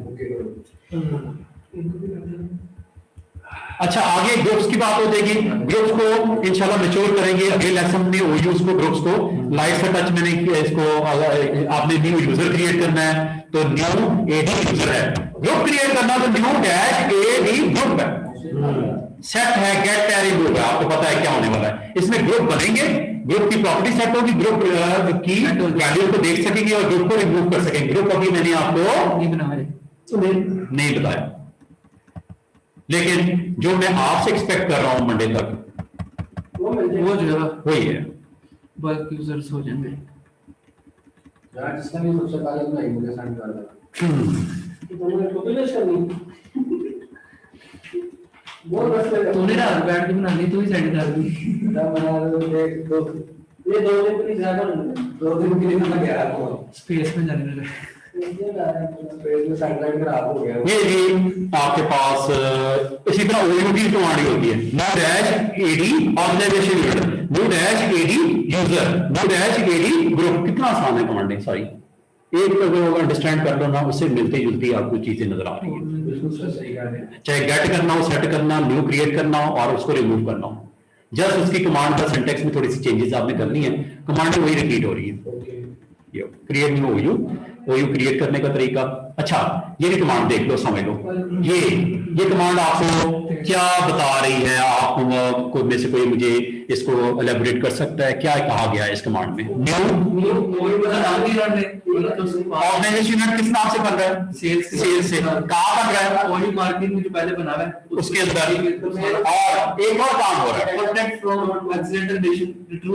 अच्छा आगे ग्रुप्स की बात हो जाएगी, ग्रुप्स को इंशाल्लाह मैच्योर करेंगे अगले लेसन में। OUs को, ग्रुप्स को लाइट से टच मैंने किया, इसको अगर आपने न्यू यूजर क्रिएट करना है तो न्यू AD यूजर है, ग्रुप क्रिएट करना तो न्यू -AD ग्रुप है, सेट है गेट पैरी ग्रुप है, आपको पता है क्या होने वाला है। इसमें ग्रुप बनेंगे, ग्रुप की प्रॉपर्टी सेट होगी, ग्रुप की वैल्यू को देख सकेंगे और ग्रुप को रिमूव कर सकेंगे। ग्रुप अभी मैंने आपको नहीं बताया, लेकिन जो मैं आपसे एक्सपेक्ट कर रहा हूं मंडे तक वो जो है वही है, बल्क यूजर्स हो जाएंगे यार। जिसका भी सबसे पहले बनाई मुझे सेंड कर दो, तुमने कॉपी करनी वो बस तूने ना बैठ के बनानी, तू ही सेंड कर दी, तब बना दो। एक दो ये 2 दिन के लिए ज्यादा 2 दिन के लिए मैं गया था स्पेस में जाने लगा, स्पेस में सैटेलाइट खराब हो गया। ये जी आपके पास इसी तरह OU की कमांड होती है, -AD organisation unit, -AD user, -AD group. कितना आसान है कमांडिंग, सॉरी एक अगर अंडरस्टैंड कर लो ना, उससे मिलती जुलती आपको चीजें नजर आ रही है। चाहे गेट करना हो, सेट करना, न्यू क्रिएट करना हो और उसको रिमूव करना हो, जस्ट उसकी कमांड का सिंटेक्स में थोड़ी सी चेंजेस आपने करनी है, कमांड वही रिपीट हो रही है। ये क्रिएट न्यू OU क्रिएट करने का तरीका। अच्छा ये भी कमांड देख लो, समझ लो, ये कमांड आपको क्या बता रही है, आपको में से कोई मुझे इसको एलैबोरेट कर सकता है, क्या कहा गया है इस कमांड में? ऑर्गेनाइजेशन यूनिट किस नाम से बन रहा है, सेल्स से। कहाँ बन रहा है, OU मार्केट में जो पहले बना हुआ है उसके अंदर। और एक और काम हो रहा है, प्रोटेक्ट फ्रॉम एक्सीडेंटल डिलीशन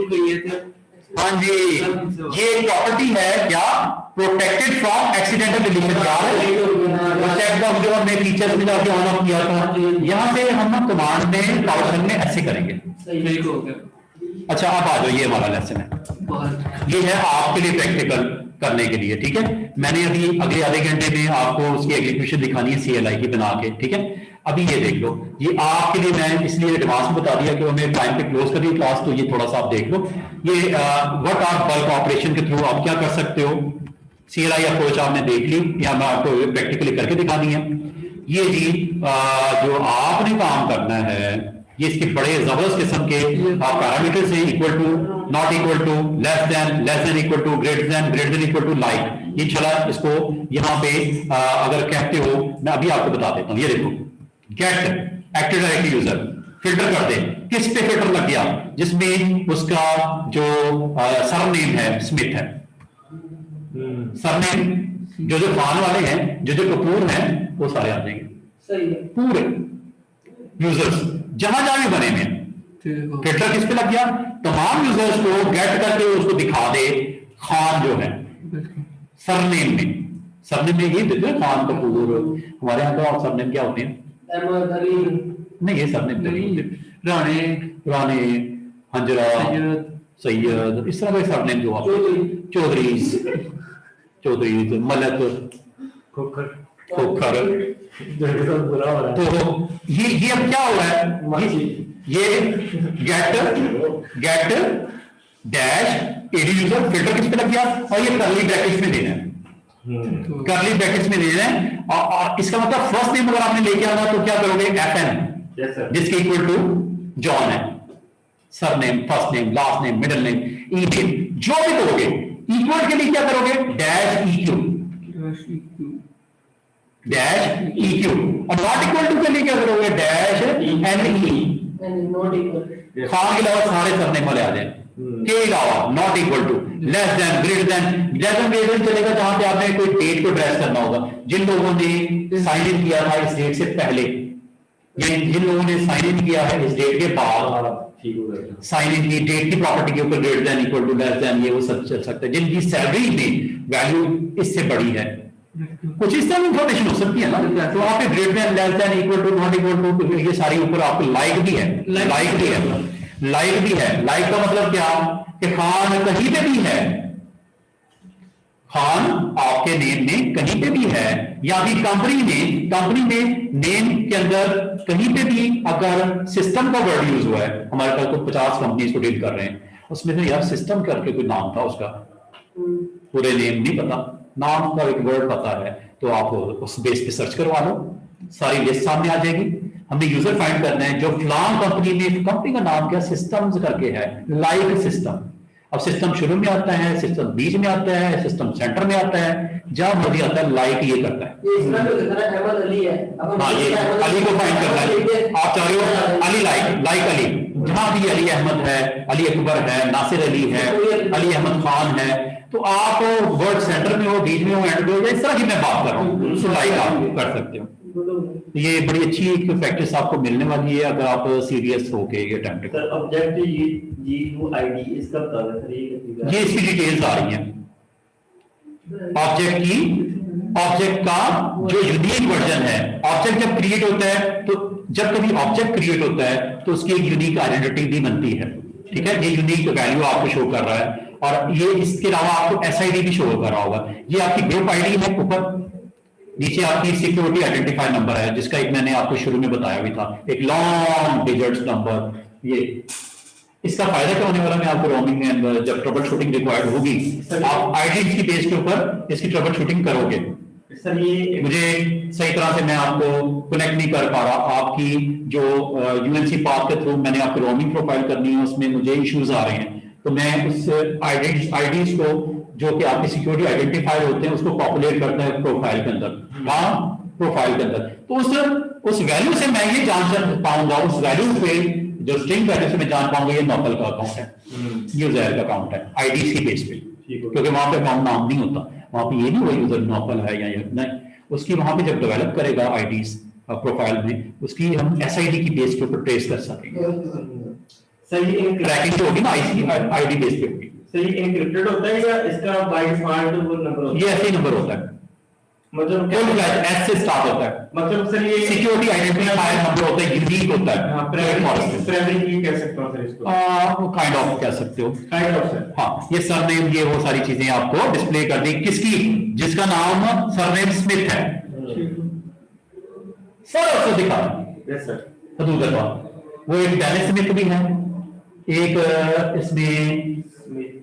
कहिए थे। हाँ जी, ये प्रॉपर्टी है क्या, protected from accidental deletion. Protect जो हमने फीचर्स में जाके ऑन किया था, यहाँ से हम कमांड में पावर में ऐसे करेंगे। सही हो गया। अच्छा अब आ जाओ, ये हमारा लेसन है, बहुत ये है आपके लिए प्रैक्टिकल करने के लिए, ठीक है। मैंने अभी अगले आधे घंटे में आपको उसकी एग्जीक्यूशन दिखानी है CLI की बना के, ठीक है। अभी ये देख लो, ये आपके लिए मैं इसलिए एडवांस में बता दिया कि हमें टाइम पे क्लोज कर दी क्लास, तो ये थोड़ा सा आप देख लो। ये व्हाट आर बल्क ऑपरेशन के थ्रू आप क्या कर सकते हो, CLI अप्रोच आपने देख ली, या मैं आपको प्रैक्टिकली करके दिखानी है। ये जी जो आपने काम करना है, ये इसके बड़े जबरदस्त किस्म के पैरामीटर्स हैं, equal to, not equal to, less than equal to, greater than equal to, like. ये चला, इसको यहाँ पे अगर कहते हो, मैं अभी आपको बता देता हूँ। ये देखो, gate active directory user, filter कर दे, किस पे फिल्टर लग गया, जिसमें उसका जो सरनेम है स्मिथ है, सरनेम जो जो खान वाले हैं, जो जो कपूर हैं, वो सारे आ जाएंगे, सही है। पूरे यूजर्स जहां जहां भी बने हैं। फिल्टर किस पे लग गया, तमाम यूजर्स को गेट करके उसको दिखा दे खान जो है सरनेम में, सरनेम में ये देते हैं खान कपूर। हमारे यहाँ तो सरनेम क्या होते हैं, अहमद अली, नहीं ये सरनेम तो नहीं होते, राणे राणे, हंजरा, सैयद, इस तरह के सरनेम जो आप, चौधरी, चौधरी, मलक, खोखर, बुरा हो रहा है। तो ये अब क्या हो रहा है, ये get dash AD user, filter किस पे लग गया, और ये करली ब्रैकेट्स में देना है, करली ब्रैकेट्स में देना है। और इसका मतलब फर्स्ट नेम अगर आपने लेके आना तो क्या करोगे, FN, जिसके इक्वल टू जॉन है, surname, first name, last name, middle name, email, जो भी करोगे। इक्वल के लिए क्या करोगे, डैश EQ, डैश EQ, और नॉट इक्वल टू के लिए क्या करोगे, dash NE। Not equal, Khan के अलावा सारे सरनेम वाले आ जाए, के अलावा not equal to, less than, greater than, greater than चलेगा जहां पे आपने कोई डेट को ट्रेस करना होगा, जिन लोगों ने साइन इन किया था इस डेट से पहले, या जिन लोगों ने साइन इन किया है इस डेट के बाद, साइन इन की डेट की प्रॉपर्टी के ऊपर greater than, equal to, less than, ये वो सब चल सकता है। जिनकी सैलरी में वैल्यू इससे बड़ी है, कुछ इस तरह इंफॉर्मेशन हो सकती है ना, तो आप greater than, less than, equal to, not equal to, ये सारी ऊपर आपको लाइक भी है, लाइक भी है, लाइक भी है। लाइक का मतलब क्या, कि खान कहीं पे भी है, खान आपके नेम में कहीं पे भी है, या भी कंपनी में नेम के अंदर कहीं पे भी अगर सिस्टम का वर्ड यूज हुआ है, हमारे पास तो 50 कंपनीज को डील कर रहे हैं, उसमें तो यार सिस्टम करके कोई नाम था उसका, पूरे नेम नहीं पता, नाम का एक वर्ड पता है, तो आप उस बेस पे सर्च करवा लो, सारी लिस्ट सामने आ जाएगी। हमें यूजर फाइंड करना है जो फलान कंपनी में, कंपनी का नाम क्या, सिस्टम्स करके है, लाइक सिस्टम। अब सिस्टम शुरू में आता है, सिस्टम बीच में आता है, सिस्टम सेंटर में आता है, जहां मर्जी आता है, लाइक ये करता है। ये इसमें तो कितना अहमद अली है, अब हाँ, ये अली को फाइंड करना है, आप चाह रहे हो अली, लाइक अली, जहां भी अली अहमद है, अली अकबर है, नासिर अली है, अली अहमद खान है, तो आप वर्ड सेंटर में हो, बीच में हो, एंड में हो, इस तरह की मैं बात कर रहा हूँ, तो लाइक आप कर सकते हो। ये बड़ी अच्छी एक प्रैक्टिस आपको मिलने वाली है अगर आप सीरियस होके ये अटेम्प्ट करें। सर ऑब्जेक्ट GUID इसका बता दें सर, ये इसकी डिटेल्स आ रही हैं ऑब्जेक्ट का जो यूनिक वर्जन है। ऑब्जेक्ट जब क्रिएट होता है, तो जब कभी ऑब्जेक्ट क्रिएट होता है तो उसकी एक यूनिक आइडेंटिटी भी बनती है, ठीक है, ये यूनिक वैल्यू आपको शो कर रहा है, और ये इसके अलावा आपको SID भी शो कर रहा होगा। ये आपकी ग्रुप ID है, ऊपर नीचे आपकी सिक्योरिटी आइडेंटिफायर नंबर है, जिसका एक मैंने आपको शुरू में बताया भी था, एक लॉन्ग डिजिट्स नंबर। ये इसका फायदा क्या होने वाला, मैं आपको रोमिंग में अंदर जब ट्रबल शूटिंग रिक्वायर्ड होगी, आप आईडी की बेस के ऊपर इसकी ट्रबल शूटिंग करोगे। सर ये मुझे सही तरह से मैं आपको कनेक्ट नहीं कर पा रहा, आपकी जो UNC पाथ के थ्रू मैंने आपको रोमिंग प्रोफाइल करनी है, उसमें मुझे इश्यूज आ रहे हैं, तो मैं उस आईडीज को जो कि आपके सिक्योरिटी आइडेंटिफायर होते हैं उसको पॉपुलेट करता है प्रोफाइल के अंदर, प्रोफाइल के अंदर, तो उस वैल्यू से मैं ये जान पाऊंगा, उस वैल्यू पे जो स्ट्रिंग वैल्यू से मैं जान पाऊंगा ये नौफल का अकाउंट है, ये ज़ैर का अकाउंट है, आईडीसी बेस पे, क्योंकि वहां पे अकाउंट नाम नहीं होता, वहां पे ये नहीं हुआ यूजर नौफल है या नहीं, उसकी वहां पे जब डेवलप करेगा आईडीज प्रोफाइल में, उसकी हम SID की बेस के ऊपर ट्रेस कर सकेंगे। सर ये ट्रैकिंग जो होगी ना आईडी बेस पे होगी। सर ये एन्क्रिप्टेड होता है या इसका बाय डिफॉल्ट वो नंबर होता है? ये ऐसे ही नंबर होता है, मतलब फुल फ्लैश एस से स्टार्ट होता है। मतलब सर ये सिक्योरिटी आइडेंटिफायर नंबर होता है, यूनिक होता है। हाँ, प्राइमरी की कह सकता हूँ सर इसको। वो काइंड ऑफ कह सकते हो। Kind of sir. हाँ, ये सरनेम, ये वो सारी चीजें आपको डिस्प्ले कर दी, किसकी, जिसका नाम सरनेम स्मिथ है, सर उसको दिखा। Yes sir. हदूद करवा, वो एक डेनिस स्मिथ भी है, एक इसमें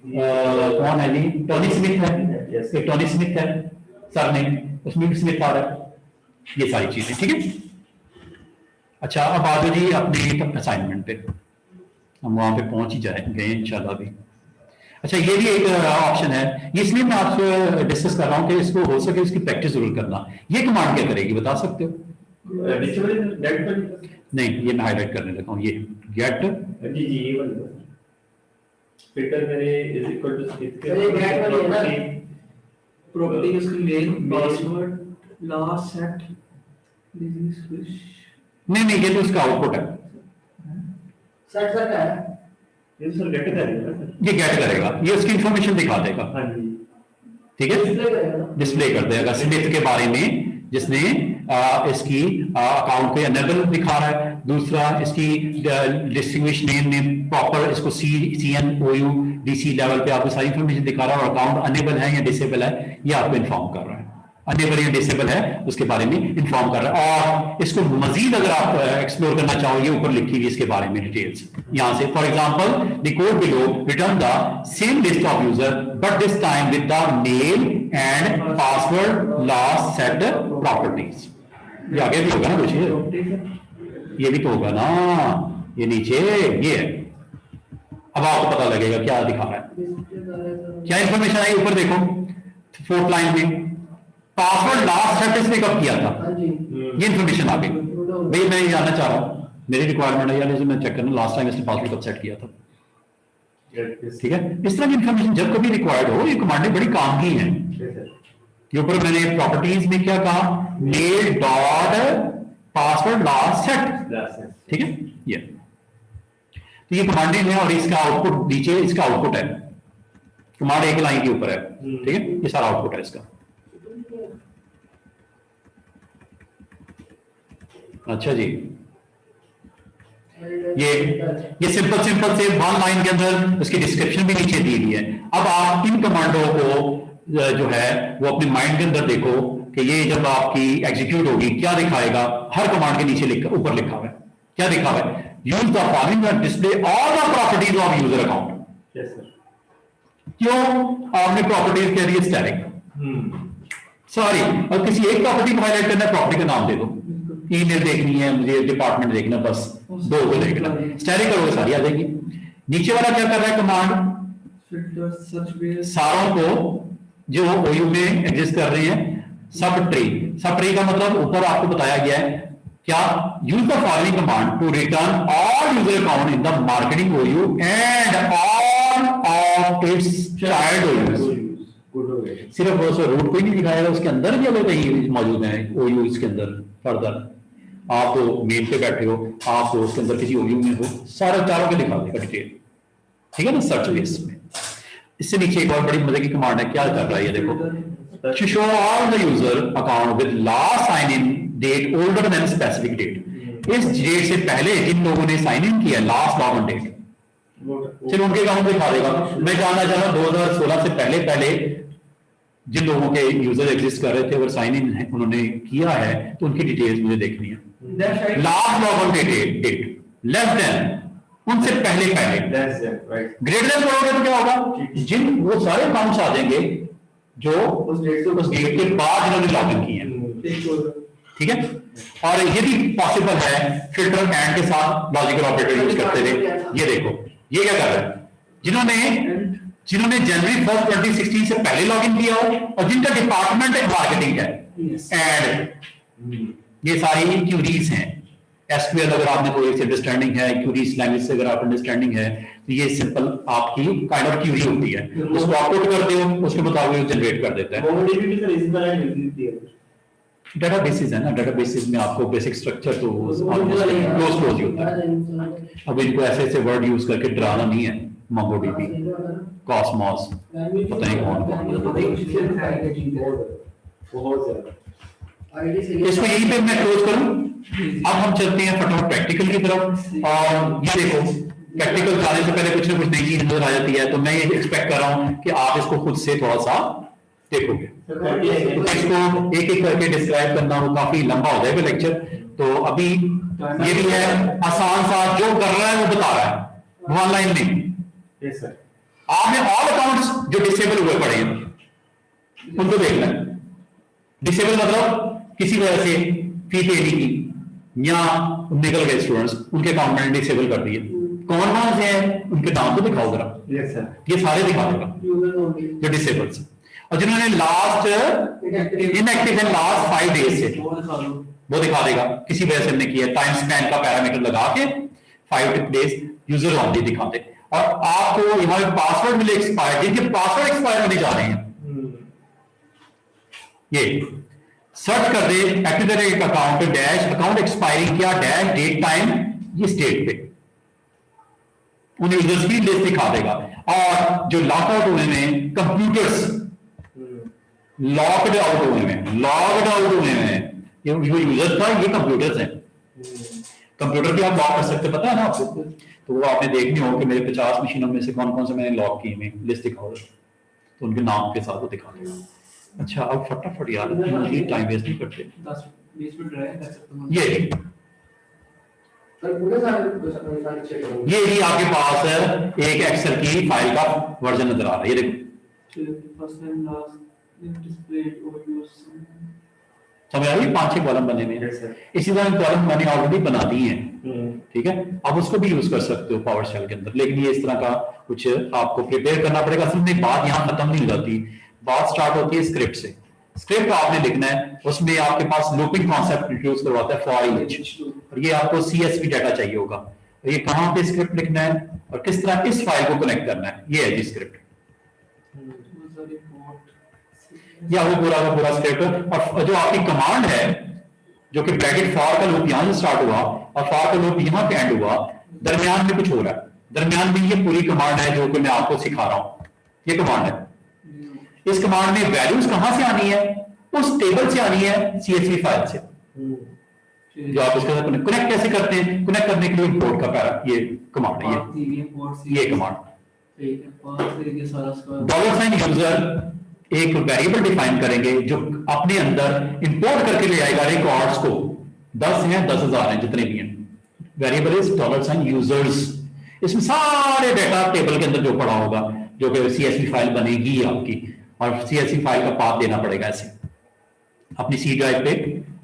कौन है जी, टोनी स्मिथ है, Yes. एक टोनी स्मिथ है सरनेम, उसमें भी स्मिथ आ रहा है, ये सारी चीजें, ठीक है। अच्छा, अब आ जाओ जी अपने असाइनमेंट पे, हम वहां पे पहुंच ही जाएंगे इंशाल्लाह भी। अच्छा, ये भी एक ऑप्शन है, इसलिए मैं आपसे डिस्कस कर रहा हूँ कि इसको हो सके उसकी प्रैक्टिस जरूर करना। ये कमांड क्या करेगी बता सकते हो? नहीं, ये मैं हाईलाइट करने लगा हूँ, ये गेट, जी जी ये वाली फिल्टर मेरे इज इक्वल टू ये get वाली है ना? प्रॉपर्टी उसकी name, password, last set, this is fish. नहीं ये तो उसका आउटपुट है, सेट सर क्या है? ये सर गेट करेगा ना सर। ये गेट करेगा, ये उसकी इंफॉर्मेशन दिखा देगा, हाँ जी। ठीक है, डिस्प्ले करेगा ना? डिस्प्ले कर देगा स्मिथ के बारे में, जिसने इसकी अकाउंट पे अनेबल दिखा रहा है। दूसरा, इसकी डिस्टिंग्विश नेम में प्रॉपर इसको CNOU DC लेवल पे आपको सारी इंफॉर्मेशन दिखा रहा है, और अकाउंट अनेबल है या डिसेबल है ये आपको इन्फॉर्म कर रहा है, अनेबल या डिसेबल है उसके बारे में इन्फॉर्म कर रहा है। और इसको मजीद अगर आप एक्सप्लोर करना चाहो, ये ऊपर लिखी हुई इसके बारे में डिटेल्स यहां से, for example the code below return the same list of user but this time with the name and password last set properties. ये आगे भी होगा ना कुछ, ये भी तो होगा ना, ये नीचे ये है। अब आपको पता लगेगा क्या दिखा रहा है, क्या इंफॉर्मेशन आई ऊपर देखो, 4th लाइन में पासवर्ड लास्ट सेट इसने कब किया था, हाँ जी। ये इंफॉर्मेशन आ गई। भाई मैं ये जानना चाह रहा हूँ, मेरी रिक्वायरमेंट है यार, मैं चेक करना लास्ट टाइम इसने पासवर्ड कब सेट किया था, ठीक है। इस तरह की इंफॉर्मेशन जब कभी रिक्वायर्ड हो, ये कमांडें बड़ी काम की हैं। ये ऊपर मैंने प्रॉपर्टीज में क्या कहा, mail dot password last set, ठीक है। ये तो ये कमांडें हैं, और इसका आउटपुट नीचे इसका आउटपुट है, कमांड एक लाइन के ऊपर है, ठीक है, ये सारा आउटपुट है इसका। अच्छा जी, ये सिंपल से 1 लाइन के अंदर उसकी डिस्क्रिप्शन भी नीचे दी हुई है। अब आप इन कमांडों को जो है वो अपने माइंड के अंदर देखो कि ये जब आपकी एग्जीक्यूट होगी क्या दिखाएगा। हर कमांड के नीचे ऊपर लिखा हुआ है, क्या लिखा हुआ है, use the following and display all the properties of user account. Yes sir. क्यों आपने प्रॉपर्टीज कह दी स्टैटिक, सॉरी, और किसी एक प्रॉपर्टी को हाईलाइट करना है, प्रॉपर्टी का नाम दे दो, ईमेल देखनी है मुझे, डिपार्टमेंट देखना, बस 2 को देखना, स्टैटिक करोगे सारी आ जाएगी। नीचे वाला क्या कर रहा है, कमांड फिल्टर सर्च बेस, सारों को जो OU में एग्जिस्ट कर रहे हैं, सब ट्री का मतलब ऊपर आपको बताया गया है क्या, use the following command to return all user account in the marketing OU and all of its child OUs। सिर्फ वो रूट कोई नहीं दिखाएगा, उसके अंदर भी अगर कहीं मौजूद है OU, इसके अंदर फर्दर आप मेल पे बैठे हो, आप उसके अंदर किसी OU में हो, सारे चारों के दिखा देगा डिटेल, ठीक है ना, सर्च बेस में। इससे नीचे एक और बड़ी मजे की कमांड है, क्या कर रहा है ये देखो, to show all the user account with last sign in date older than specific date। इस डेट से पहले जिन लोगों ने साइन इन किया लास्ट लॉगिन डेट, सिर्फ उनके अकाउंट दिखा देगा। मैं जानना चाह रहा हूं 2016 से पहले जिन लोगों के यूजर एग्जिस्ट कर रहे थे, अगर साइन इन है उन्होंने किया है तो उनकी डिटेल्स मुझे देखनी है। Last login date less than, उनसे पहले ग्रेटर देन करोगे तो क्या होगा, जिन वो सारे अकाउंट्स आ जाएंगे जो उस डेट के बाद जिन्होंने लॉगिन किए हैं, ठीक है। और ये भी पॉसिबल है फिल्टर एंड के साथ लॉजिकल ऑपरेटर यूज करते हुए। ये देखो ये क्या कर रहा है, जिन्होंने जनवरी 1, 2016 से पहले लॉगिन किया हो और जिनका डिपार्टमेंट मार्केटिंग है, एंड ये सारी क्यूरीज हैं। SQL अगर आपने कोई अंडरस्टैंडिंग है, क्यूरीज लैंग्वेज से अगर आप अंडरस्टैंडिंग है, तो ये सिंपल आपकी काइंड ऑफ क्यूरी होती है, उसको आउटपुट करते हो, उसके मुताबिक जनरेट कर देता है। डेटाबेसेस है ना, डेटाबेसेस में आपको बेसिक स्ट्रक्चर तो क्लोज ही होता है। अब इनको ऐसे वर्ड यूज करके डराना नहीं है, MongoDB, कॉस्मोस, पता नहीं कौन बहुत ज्यादा आईडी से इसको यहीं पे मैं क्लोज करूं। अब हम चलते हैं फटाफट प्रैक्टिकल की तरफ। और ये देखो प्रैक्टिकल जाने से पहले कुछ ना कुछ नई चीज नजर आ जाती है, तो मैं ये एक्सपेक्ट कर रहा हूं कि आप इसको खुद से थोड़ा सा देखोगे। तो इसको एक एक करके डिस्क्राइब करना वो काफी लंबा हो जाएगा लेक्चर। तो अभी ये भी है आसान सा, जो कर रहा है वो बता रहा है, वो ऑनलाइन नहीं। Yes sir. आपने ऑल अकाउंट्स जो डिसेबल हुए पड़े हैं उनको देखना है। डिसेबल मतलब किसी वजह से फी पे नहीं की या निकल गए स्टूडेंट्स, उनके अकाउंट में डिसेबल कर दिए। कौन कौन से हैं उनके नाम तो दिखाओ जरा। Yes sir. ये सारे दिखा देगा जो डिसेबल्स, और जिन्होंने लास्ट इनएक्टिव है लास्ट 5 डेज से वो दिखा देगा। किसी वजह से हमने किया टाइम स्पैन का पैरामीटर लगा के 5 डेज यूजर ऑनली दिखा दे। और आपको यहाँ पे पासवर्ड मिले एक्सपायर, जिनके पासवर्ड एक्सपायर होने जा रहे हैं ये सर्च कर दे active account dash account expiring क्या डैश डेट टाइम ये स्टेट पे उन्हें यूजर्स की लिस्ट दिखा देगा। और जो लॉकआउट हुए में कंप्यूटर्स लॉकड आउट हुए में लॉकड आउट हुए में ये जो यूजर था ये कंप्यूटर्स हैं। कंप्यूटर की आप लॉक कर सकते पता है ना आपको, तो वो आपने देखनी हो कि मेरे 50 मशीनों में से कौन कौन से मैंने लॉक किए में लिस्ट दिखाओ, तो उनके नाम के साथ वो दिखा देगा। अच्छा अब फटाफट यार टाइम वेस्ट नहीं करते। 10-20 मिनट रहे ये सर पूरे सारे चेक करो। ये भी आपके पास एक एक्सेल की फाइल का वर्जन नजर आ रहा है, ये देखो समझ आ रही है। 5-6 कॉलम बने हुए हैं। इसी तरह कॉलम मैंने ऑलरेडी बना दिए हैं, ठीक है। अब उसको भी यूज कर सकते हो पावर शेल के अंदर, लेकिन ये इस तरह का कुछ आपको प्रिपेयर करना पड़ेगा। असल में बात यहाँ खत्म नहीं हो जाती, बात स्टार्ट होती है स्क्रिप्ट से। स्क्रिप्ट आपने लिखना है, उसमें आपके पास लूपिंग कॉन्सेप्ट इंट्रोड्यूस करवाता है फॉर ईच, और ये आपको CSV डाटा चाहिए होगा। ये कहाँ पे स्क्रिप्ट लिखना है और किस तरह इस फाइल को कनेक्ट करना है, ये है जी स्क्रिप्ट। या वो पूरा स्क्रिप्ट। और जो आपकी कमांड है जो कि ब्रैकेट फॉर का लूप यहां से स्टार्ट हुआ और फॉर का लूप यहां पे एंड हुआ, दरमियान में कुछ हो रहा है। दरमियान में ये पूरी कमांड है जो कि मैं आपको सिखा रहा हूं, ये कमांड है। इस कमांड में वैल्यूज कहां से आनी है, उस टेबल से आनी है CSV फाइल से, जो आप उसके साथ कनेक्ट कैसे करते हैं। कनेक्ट करने के लिए इंपोर्ट का पैरा ये कमांड है, ये कमांड $साइन यूजर एक वेरिएबल डिफाइन करेंगे जो अपने अंदर इंपोर्ट करके ले आएगा रिकॉर्ड्स को। 10 हैं 10,000 हैं जितने भी हैं। वेरिएबल इज $साइन यूजर्स। इसमें सारे डेटा टेबल के अंदर जो पड़ा होगा, जो कि CSV फाइल बनेगी आपकी, और CSV फाइल का पाथ देना पड़ेगा ऐसे अपनी C ड्राइव पे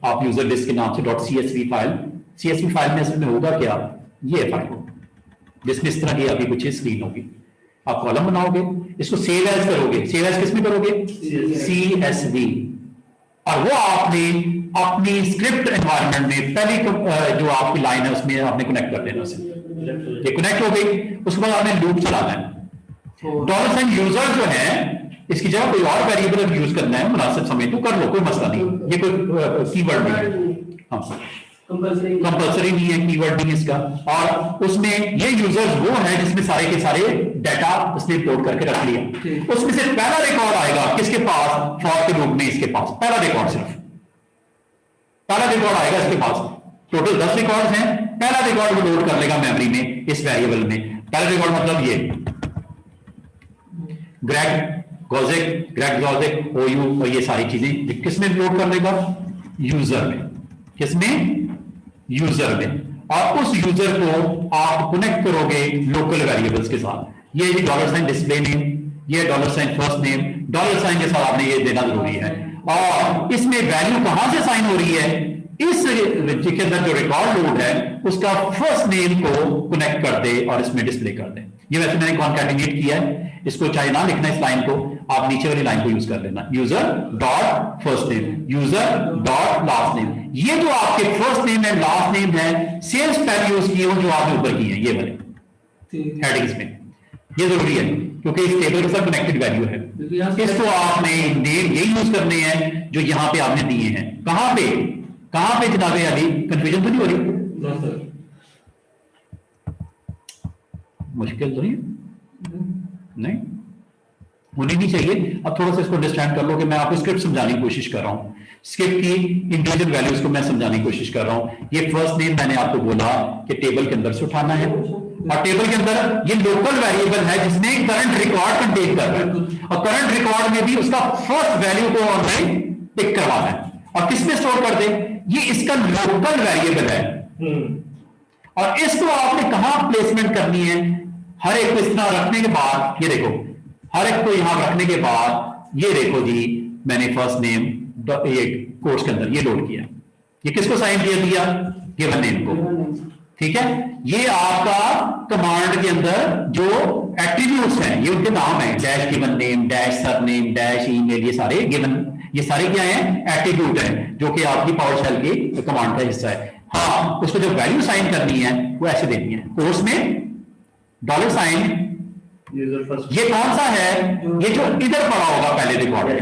आप यूजर लिस्ट के नाम से .csv फाइल। CSV फाइल में असल में होगा क्या, ये फाइल जिसमें इस तरह की आपकी कुछ स्क्रीन होगी। आप कॉलम बनाओगे, इसको सेव एज करोगे। सेव एज किस में करोगे, CSV। और वो आपने अपनी स्क्रिप्ट एनवायरनमेंट में पहली जो आपकी लाइन है उसमें आपने कनेक्ट कर देना उसे। ये कनेक्ट हो गई, उसके बाद आपने लूप चलाना है। $साइन यूजर जो है इसकी जगह कोई और वेरिएबल यूज करना है मुनासिब समय तो कर लो, कोई मसला नहीं। ये कोई कीवर्ड नहीं है, हाँ कंपल्सरी नहीं है, कीवर्ड नहीं इसका। और उसमें ये यूजर्स वो है जिसमें सारे के सारे डाटा उसने इंपोर्ट करके रख लिया। उसमें से पहला रिकॉर्ड आएगा किसके पास, फॉर के लूप में इसके पास पहला रिकॉर्ड, सिर्फ पहला रिकॉर्ड आएगा इसके पास। टोटल 10 रिकॉर्ड्स हैं, पहला रिकॉर्ड वो लोड कर लेगा मेमोरी में इस वेरिएबल में। पहला रिकॉर्ड मतलब ये ग्रेग गॉजिक OU और ये सारी चीजें किसमें लोड कर लेगा, यूजर में। किसमें, यूजर में। और उस यूजर को आप कनेक्ट करोगे लोकल वेरिएबल्स के साथ। ये $साइन डिस्प्ले नेम, ये $साइन फर्स्ट नेम, $साइन के साथ आपने ये देना जरूरी है। और इसमें वैल्यू कहां से साइन हो रही है, इस के अंदर जो रिकॉर्ड लोड है उसका फर्स्ट नेम को कनेक्ट कर दे और इसमें डिस्प्ले कर दे। ये वैसे मैंने कॉन्कैटिनेट किया है, इसको चाहे ना लिखना इस लाइन को, आप नीचे वाली लाइन को यूज कर लेना, user dot first name, user dot last name. ये जो आपके फर्स्ट नेम है लास्ट नेम है, सेल्स पहले यूज किए हो जो आपने ऊपर किए हैं ये वाले हेडिंग्स में, ये जरूरी है क्योंकि इस टेबल के साथ कनेक्टेड वैल्यू है। इसको आपने नेम यही यूज करने हैं जो यहां पे आपने दिए हैं। कहां पे जनाबे अली, कंफ्यूजन तो नहीं हो रही, मुश्किल तो नहीं? होनी नहीं चाहिए। अब थोड़ा सा इसको अंडरस्टैंड कर लो कि मैं आपको स्क्रिप्ट समझाने की कोशिश कर रहा हूँ, स्क्रिप्ट की इंडिविजुअल वैल्यूज को मैं समझाने की कोशिश कर रहा हूँ। ये फर्स्ट नेम मैंने आपको बोला कि टेबल के अंदर से उठाना है, और टेबल के अंदर ये लोकल वेरिएबल है जिसने करंट रिकॉर्ड कंटेन कर रहा है, और करंट रिकॉर्ड में भी उसका फर्स्ट वैल्यू को ऑनलाइन पिक करवाना है और किस में स्टोर कर दे, ये इसका लोकल वेरिएबल है। और इसको आपने कहां प्लेसमेंट करनी है, हर एक को इस तरह रखने के बाद, ये देखो हर एक को यहां रखने के बाद, ये देखो जी मैंने फर्स्ट नेम ये कोर्स के अंदर ये लोड किया, ये किसको साइन दिया गिवन नेम को, ठीक है। ये आपका कमांड के अंदर जो एट्रीब्यूट्स हैं ये उनके नाम है, dash given name, dash surname, dash email, ये सारे गिवन, ये सारे क्या हैं, एट्रीब्यूट हैं जो कि आपकी पावरशेल की कमांड का हिस्सा है। हाँ, उसको जो वैल्यू साइन करनी है वो ऐसे देनी है, कोर्स में $, ये कौन सा है, ये जो इधर पड़ा होगा पहले रिकॉर्ड में,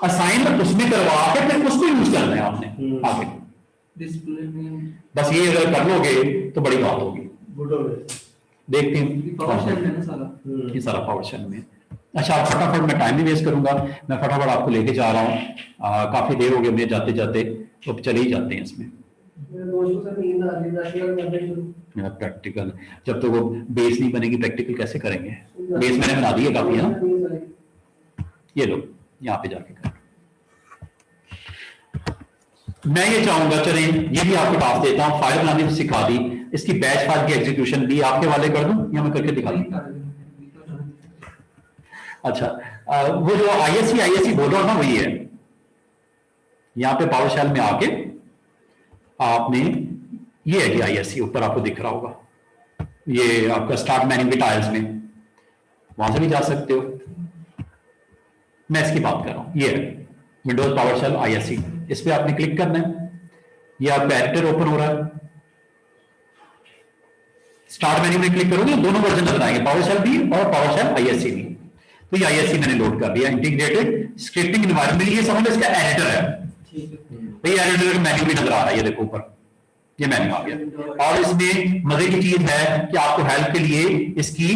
असाइन उसमें करवा के फिर उसको यूज करना है आपने आगे। बस ये अगर कर लोगे तो बड़ी बात होगी। देखते हैं ये सारा पावरशेल में। अच्छा फटाफट, मैं टाइम नहीं वेस्ट करूंगा, मैं फटाफट आपको लेके जा रहा हूँ, काफी देर हो गई मुझे जाते जाते, तो चले ही जाते हैं इसमें। प्रैक्टिकल जब तक वो बेस नहीं बनेगी प्रैक्टिकल कैसे करेंगे, बेस मैंने बना दी है काफी, है ना, ये लो यहाँ पे जाके कर। मैं ये चाहूंगा, चलें ये भी आपको टास्क देता हूँ, फाइल बनाने को सिखा दी, इसकी बैच फाइल की एग्जीक्यूशन भी आपके वाले कर दूं या मैं करके दिखा दूं। अच्छा वो जो आईएससी बोल रहा हूं ना वही है, यहाँ पे पावरशेल में आके आपने, ये है कि आईएससी ऊपर आपको दिख रहा होगा, ये आपका स्टार्ट मेन्यू के टाइल्स में, वहां से भी जा सकते हो। मैं इसकी बात कर रहा हूं, ये है विंडोज पावरशेल आईएससी, इस पे आपने क्लिक करना है, ये आपका एडिटर ओपन हो रहा है। स्टार्ट मेन्यू में क्लिक करोगे दोनों वर्जन नजर आएंगे, पावरशेल भी और पावरशेल आईएससी भी। तो ये आईएससी मैंने लोड कर दिया, इंटीग्रेटेड स्क्रिप्टिंग एनवायरनमेंट, ये समझ लो इसका एडिटर है, ये एडिटर मेन्यू भी नजर आ रहा है, ये देखो ऊपर ये मेन्यू आ गया। और इसमें मजे की चीज है कि आपको हेल्प के लिए इसकी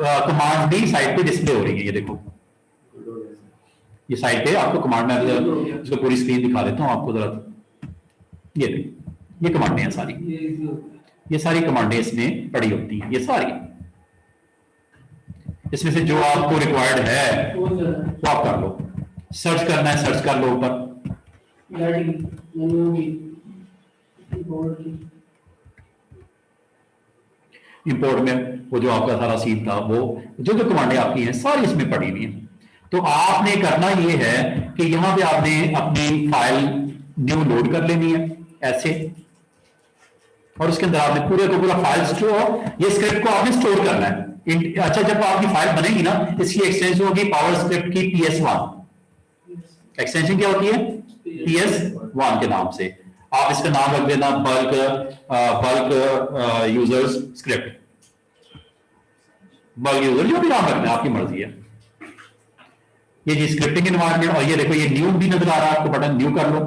कमांड भी साइड पे डिस्प्ले हो रही है, ये देखो ये साइड पे आपको कमांड में, इसको पूरी स्क्रीन दिखा देता हूं आपको जरा, ये कमांडें हैं सारी, ये सारी कमांडें इसमें पड़ी होती हैं, ये सारी, इसमें से जो आपको रिक्वायर्ड है वो आप कर लो, सर्च करना है सर्च कर लो ऊपर, इंपोर्ट में वो जो आपका सारा सीन था, वो जो जो कमांडें आपकी हैं सारी इसमें पड़ी हुई हैं। तो आपने करना ये है कि यहां पे आपने अपनी फाइल न्यू लोड कर लेनी है ऐसे, और उसके अंदर आपने पूरे को पूरा फाइल स्टोर, ये स्क्रिप्ट को आपने स्टोर करना है। अच्छा जब आपकी फाइल बनेगी ना, इसकी एक्सटेंशन होगी पावर स्क्रिप्ट की PS1, एक्सटेंशन क्या होती है, PS1 के नाम से। आप इसका नाम रख देना bulk users script, bulk user, जो भी नाम रखना है आपकी मर्जी है। ये जी स्क्रिप्टिंग एनवायरनमेंट, और ये देखो ये न्यू भी नजर आ रहा है आपको, बटन न्यू कर लो,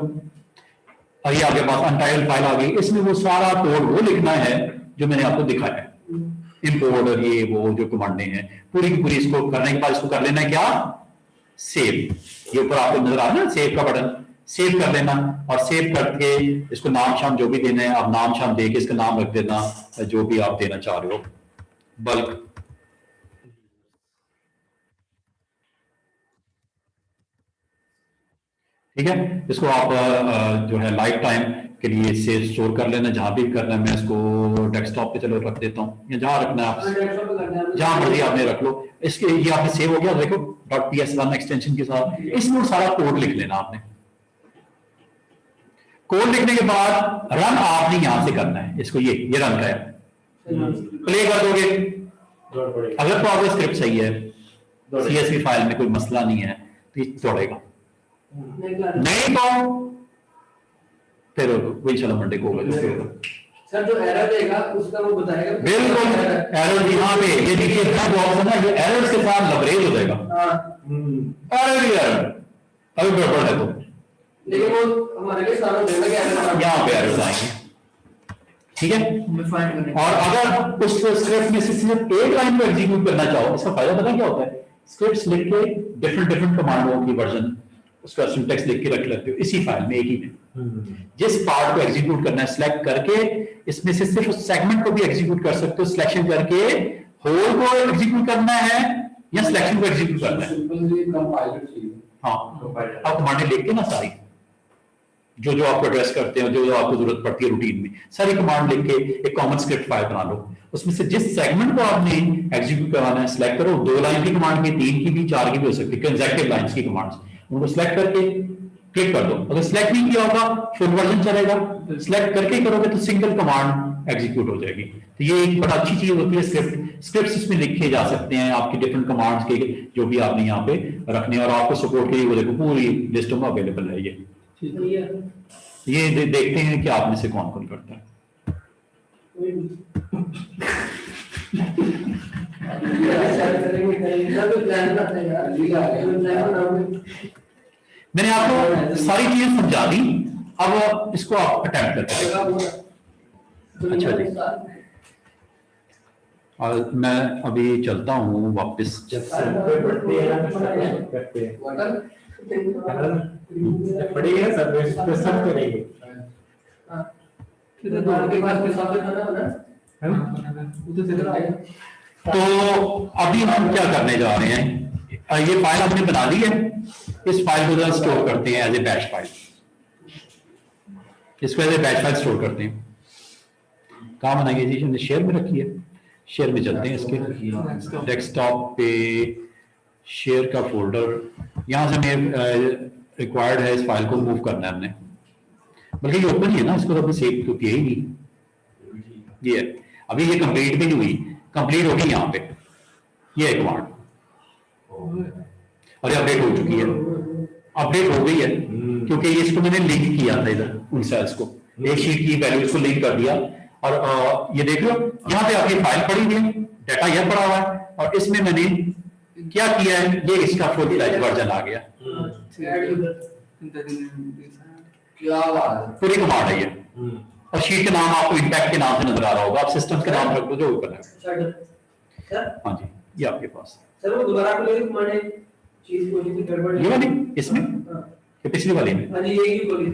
और ये आपके पास अनटाइटल्ड फाइल आ गई। इसमें वो सारा कोड वो लिखना है जो मैंने आपको दिखाया है, इंपोर्ट और ये वो जो कमांडें हैं पूरी की पूरी, इसको करने के बाद इसको कर लेना है क्या, सेव। ये ऊपर आपको नजर आ रहा है सेव का बटन, सेव कर लेना, और सेव करके इसको नाम शाम जो भी देना है आप नाम शाम दे के इसका नाम रख देना जो भी आप देना चाह रहे हो, बल्क। ठीक है, इसको आप जो है लाइफ टाइम के लिए इसे स्टोर कर लेना, जहां भी करना है। मैं इसको डेस्कटॉप पे चलो रख देता हूँ, या जहां रखना है आप जहां मर्जी आपने रख लो। इसके ये आपने सेव हो गया, देखो .ps1 एक्सटेंशन के साथ, इसमें सारा कोड लिख लेना आपने। कोड लिखने के बाद रन आपने यहां से करना है इसको, ये रन का है, प्ले कर दोगे। अगर तो आपका स्क्रिप्ट सही है, CSV फाइल में कोई मसला नहीं है तो ये दौड़ेगा, नहीं तो फिर वही चलो मंडे को होगा। सर जो एरर देगा उसका वो बताएगा, बिल्कुल एरर यहाँ पे ये देखिए ऑप्शन है, ये एरर्स के साथ लवरेज हो जाएगा। एरर ही एरर, अभी गड़बड़ है तो, लेकिन वो हमारे लिए सारा देना क्या एरर, यहाँ पे एरर्स आएंगे, ठीक है। मैं फाइंड करने और अगर उस स्क्रिप्ट में से सिर्फ एक लाइन को एग्जीक्यूट करना चाहो, इसका फायदा पता क्या होता है, स्क्रिप्ट्स लिख के डिफरेंट डिफरेंट कमांडों की वर्जन उसका सिंटैक्स लिख के रख लेते हो इसी फाइल में, एक ही में। जिस पार्ट को एग्जीक्यूट करना है सिलेक्ट करके इसमें से सिर्फ उस सेगमेंट को भी एग्जीक्यूट कर सकते हो, सिलेक्शन करके होल को एग्जीक्यूट करना है या सिलेक्शन को एग्जीक्यूट करना है। सिंपली कंपाइलर चाहिए। हाँ, आप कमांडें लिख के ना सारी जो जो आपको एड्रेस करते हैं, जो जो आपको जरूरत पड़ती है रूटीन में, सारी कमांड लिख के एक कॉमन स्क्रिप्ट फाइल बना लो। उसमें से जिस सेगमेंट को आपने एग्जीक्यूट करवाना है सिलेक्ट करो, 2 लाइन की कमांड की, 3 की भी, 4 की भी हो सकती है, कंसेक्यूटिव लाइंस की कमांड्स, उनको सिलेक्ट करके क्लिक कर दो। अगर सिलेक्ट नहीं किया होगा फुल वर्जन चलेगा, सिलेक्ट करके करोगे तो सिंगल कमांड एग्जीक्यूट हो जाएगी। तो ये एक बड़ा अच्छी चीज होती है स्क्रिप्ट्स इसमें लिखे जा सकते हैं, आपके डिफरेंट कमांड्स के जो भी आपने यहाँ पे रखने, और आपको सपोर्ट के लिए वो देखो पूरी लिस्ट में अवेलेबल है ये देखते हैं कि आप में से कौन कौन करता है। मैंने आपको सारी चीजें समझा दी, अब इसको आप अटेम्प्ट करते हैं। अच्छा जी, और मैं अभी चलता हूँ वापस। पढ़िए सब करेंगे। तो अभी हम क्या करने जा रहे हैं, ये फाइल हमने बना दी है, इस फाइल को जरा स्टोर करते हैं एज ए बैच फाइल। इसको as a batch file store करते हैं। कहाँ बनाएंगे जी, हमने शेयर में रखी है, शेयर में चलते हैं। इसके डेस्कटॉप पे शेयर का फोल्डर, यहाँ से हमें रिक्वायर्ड है इस फाइल को मूव करना है हमने, बल्कि ये ओपन ही है ना, इसको तो अभी सेव तो किया ही नहीं। ये अभी ये कंप्लीट भी नहीं हुई, कंप्लीट होगी यहाँ पे, ये कमांड और ये अपडेट हो चुकी है, अपडेट हो गई है क्योंकि इसको मैंने लिंक किया था इधर उन सेल्स को, एक शीट की वैल्यूज को लिंक कर दिया। और ये देख लो यहाँ पे आपकी फाइल पड़ी हुई है, डाटा यह पड़ा हुआ है, और इसमें मैंने क्या किया है, ये इसका फुल फ्लैज वर्जन आ गया। क्या बात है, पूरी कमांड है ये, और शीट का नाम आपको इंपैक्ट के नाम से नजर आ रहा होगा, आप सिस्टम के नाम रख दो जो करना है। हाँ जी, ये आपके पास सर वो दोबारा खोलिए कमांड है, चीज कोई भी गड़बड़ ये वाली इसमें कि पिछली वाली में। हाँ जी, ये ही खोलिए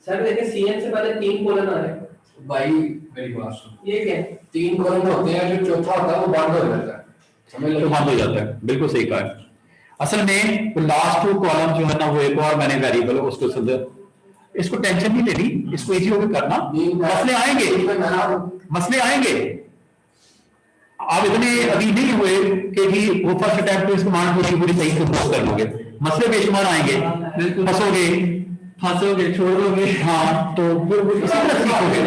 सर। देखिए सीएन से पहले 3 कॉलम आ रहे हैं भाई, मेरी बात सुन। ये क्या है, 3 कॉलम होते हैं, जो चौथा होता है वो बंद हो जाता है, समझ लो, बंद हो जाता है। बिल्कुल सही कहा है। असल में वो लास्ट 2 कॉलम जो है ना, वो एक और मैंने वेरिएबल उसको समझ, इसको टेंशन नहीं लेनी, इसको इजी होकर करना, मसले आएंगे, मसले आएंगे। आप इतने अभी नहीं हुए कि जी वो फर्स्ट अटैम्प्ट पे इस कमांड को पूरी सही से पोस्ट कर लोगे, मसले बेशुमार आएंगे, फंसोगे, छोड़ दोगे। हाँ, तो इसी तरह सीखोगे।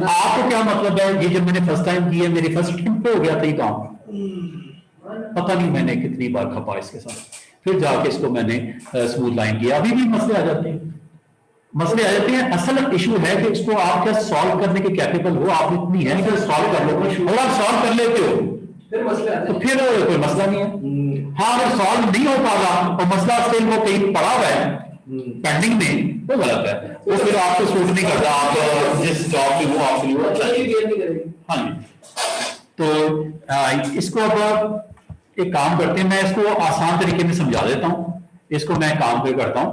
आपको क्या मतलब है, ये जब मैंने फर्स्ट टाइम किया, मेरी फर्स्ट अटैम्प्ट पे हो गया था ये काम, पता नहीं मैंने कितनी बार खपा इसके साथ, फिर जाके इसको मैंने स्मूथ लाइन किया। अभी भी मसले आ जाते हैं, मसले आ जाते हैं। असल इशू है कि इसको आप क्या सॉल्व करने के कैपेबल हो, आप इतनी है कि सॉल्व कर लो, और आप सॉल्व कर लेते हो फिर मसले आते हैं, तो फिर कोई मसला नहीं है। हाँ, अगर सॉल्व नहीं हो पा रहा और मसला स्टिल वो कहीं पड़ा हुआ है पेंडिंग में, वो गलत है, वो फिर आपको सूट नहीं करता, आप जिस जॉब में हो आपके लिए वो अच्छा नहीं। हाँ जी, तो इसको अब एक काम करते हैं, मैं इसको आसान तरीके में समझा देता हूँ। इसको मैं काम पे करता हूँ,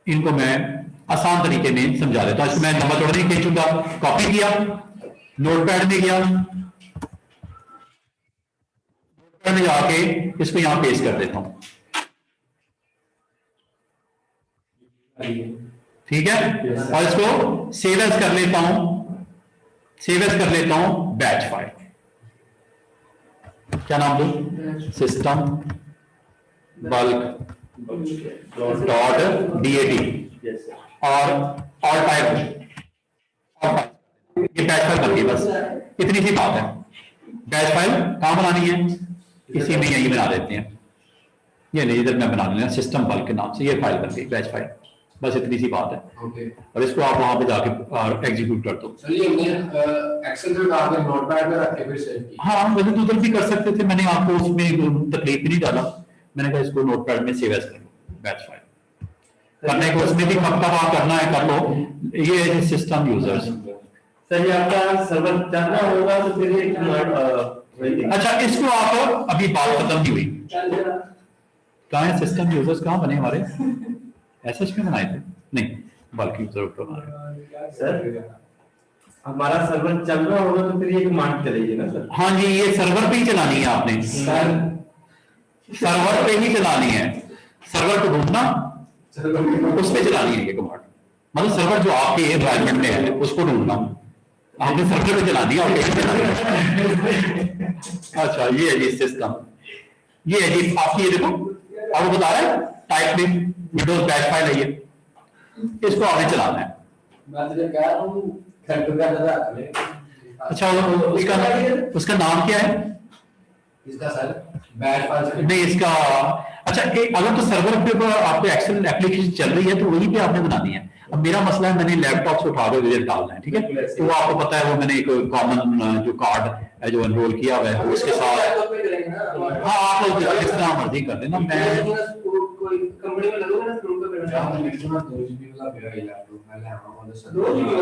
इनको मैं आसान तरीके में समझा देता हूँ। इसको मैं लंबा चौड़ा नहीं खींचूंगा, कॉपी किया, नोटपैड में गया, नोटपैड में जाके इसको यहां पेस्ट कर देता हूं, ठीक है। और इसको सेव एज कर लेता हूं, सेव एज कर लेता हूं बैच फाइल। क्या नाम दूं, सिस्टम बल्क .dat और टाइप, ये बैच फाइल बन गई, बस इतनी सी बात है। बैच फाइल कहां बनानी है, इसी में यही बना देते हैं, ये नहीं इधर मैं बना लेना सिस्टम बल्क के नाम से, ये फाइल बन गई बैच फाइल, बस इतनी सी बात है। और इसको आप वहां पे जाके एग्जीक्यूट कर दो। एक्सेल में डाल के नोटपैड पे रख के फिर सेव किया। हाँ, वैसे तो उधर भी कर सकते थे, मैंने आपको उसमें तकलीफ नहीं डाला, मैंने कहा इसको नोटपैड में सेव एज कर लो बैच फाइल। करने को उसमें भी कब कब करना है कर लो। ये है सिस्टम यूजर्स। सर ये आपका सर्वर चलना होगा तो फिर ये कमांड अच्छा इसको आप अभी बात खत्म नहीं हुई, कहाँ है सिस्टम यूजर्स, कहाँ बने हमारे, एसएच में बनाए थे नहीं बल्कि यूजर ऊपर बना रहे। सर हमारा सर्वर चलना होगा तो फिर ये कमांड चलेगी ना सर? हाँ जी ये सर्वर पे ही चलानी है आपने, सर्वर पे ही चलानी है, सर्वर को ढूंढना उस पे चलानी है ये कमांड, मतलब सर्वर जो आपके एनवायरनमेंट में है उसको ढूंढना आपने सर्वर पे चलानी है और कहीं चलानी है। अच्छा ये है जी सिस्टम, ये है जी आपकी, ये देखो आपको बता रहा है टाइप में विंडोज बैच फाइल है ये, इसको आपने चलाना है। मैं तुझे कह रहा हूँ सेंटर का दादा अच्छा उसका नाम क्या है इसका सर बैच फाइल नहीं इसका, अच्छा एक अगर तो सर्वर पे आपको एक्सेल एप्लीकेशन चल रही है तो वहीं पे आपने बनानी है। अब मेरा मसला है मैंने लैपटॉप से उठा के रिजल्ट डालना है, ठीक है, तो वो आपको पता है वो मैंने एक कॉमन जो कार्ड है जो एनरोल किया हुआ है उसके साथ, हाँ आप लोग जिस तरह मर्जी कर देना, मैं कोई कंपनी में लगोगे ना स्क्रूल पे करना है नेक्स्ट में 2 जीबी वाला मेरा ही लैपटॉप पहले हमारा वाला सर 2 जीबी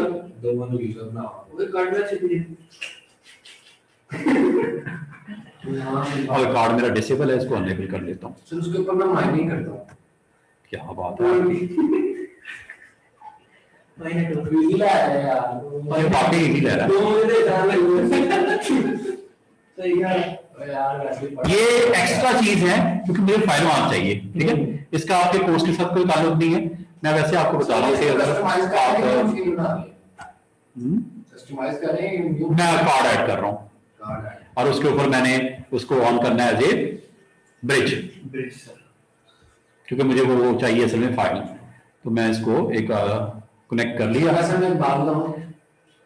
दो मनो यूजर ना वो कार्ड में छिप और कार्ड मेरा डिसेबल है, इसको अनेबल कर लेता हूँ। सर उसके ऊपर मैं माइनिंग करता हूँ। क्या बात है माइनिंग तो इजी ला है यार, ये वाकई इजी ले रहा है। दो मुझे दे जान लगे सही है यार वैसे ये एक्स्ट्रा चीज है क्योंकि मुझे फाइल वहां चाहिए, ठीक है, इसका आपके कोर्स के साथ कोई ताल्लुक नहीं है, मैं वैसे आपको बता रहा हूँ कि अगर आप कस्टमाइज करें मैं कार्ड ऐड कर रहा हूँ कार्ड है और उसके ऊपर मैंने उसको ऑन करना है एज ए ब्रिज, क्योंकि मुझे वो चाहिए असल में फाइल, तो मैं इसको एक कनेक्ट कर लिया। वैसे मैं बात हूं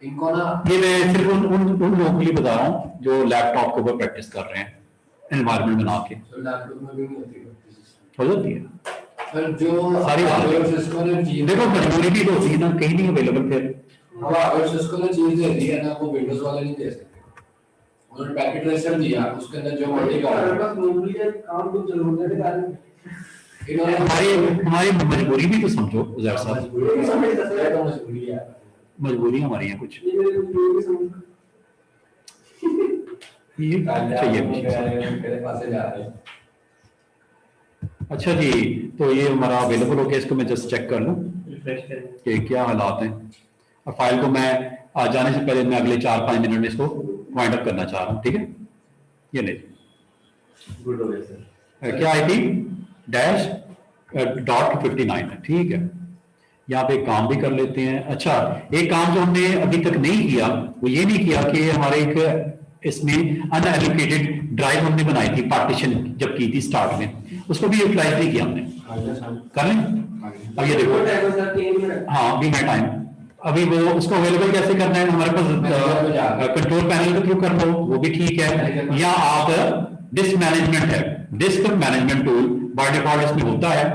इनको ना ये मैं सिर्फ उन लोगों के लिए बता रहा हूँ जो लैपटॉप के ऊपर प्रैक्टिस कर रहे हैं एनवायरनमेंट बना के, लैपटॉप में भी नहीं होती हो जाती है पर जो सारी बात है। सिस्को ने चीज देखो मजबूरी भी तो होती है ना, कहीं नहीं अवेलेबल फिर हवा अगर सिस्को ने चीज दे दी है ना वो विंडोज वाले नहीं दे सकते, उन्होंने पैकेट ट्रेसर दिया उसके अंदर जो मर्जी का काम तो जरूर है इन्होंने हमारी मजबूरी भी तो समझो उजैर साहब, मजबूरी है मजबूरी हमारी है कुछ ये चाहिए मेरे पास से जा रहे हैं। अच्छा जी तो ये हमारा अवेलेबल हो गया, इसको मैं जस्ट चेक कर लूँ रिफ्रेश करें। कि क्या हालात हैं, और फाइल को मैं आज जाने से पहले मैं अगले 4-5 मिनट में इसको वाइंड अप करना चाह रहा हूँ, ठीक है, ये नहीं गुड हो गया सर। क्या आई थी डैश .59 है, ठीक है, यहाँ पे एक काम भी कर लेते हैं। अच्छा एक काम जो हमने अभी तक नहीं किया वो ये नहीं किया कि हमारे एक इसमें अनएलोकेटेड ड्राइव हमने बनाई थी पार्टीशन जब की थी स्टार्ट में, उसको भी यूटिलाइज नहीं किया हमने, कर लें। अब ये देखो हाँ अभी है टाइम, अभी वो उसको अवेलेबल कैसे करना है, हमारे पास कंट्रोल पैनल के थ्रू कर लो वो भी ठीक है, या आप डिस्क मैनेजमेंट है, disc management tool by default इसमें होता है,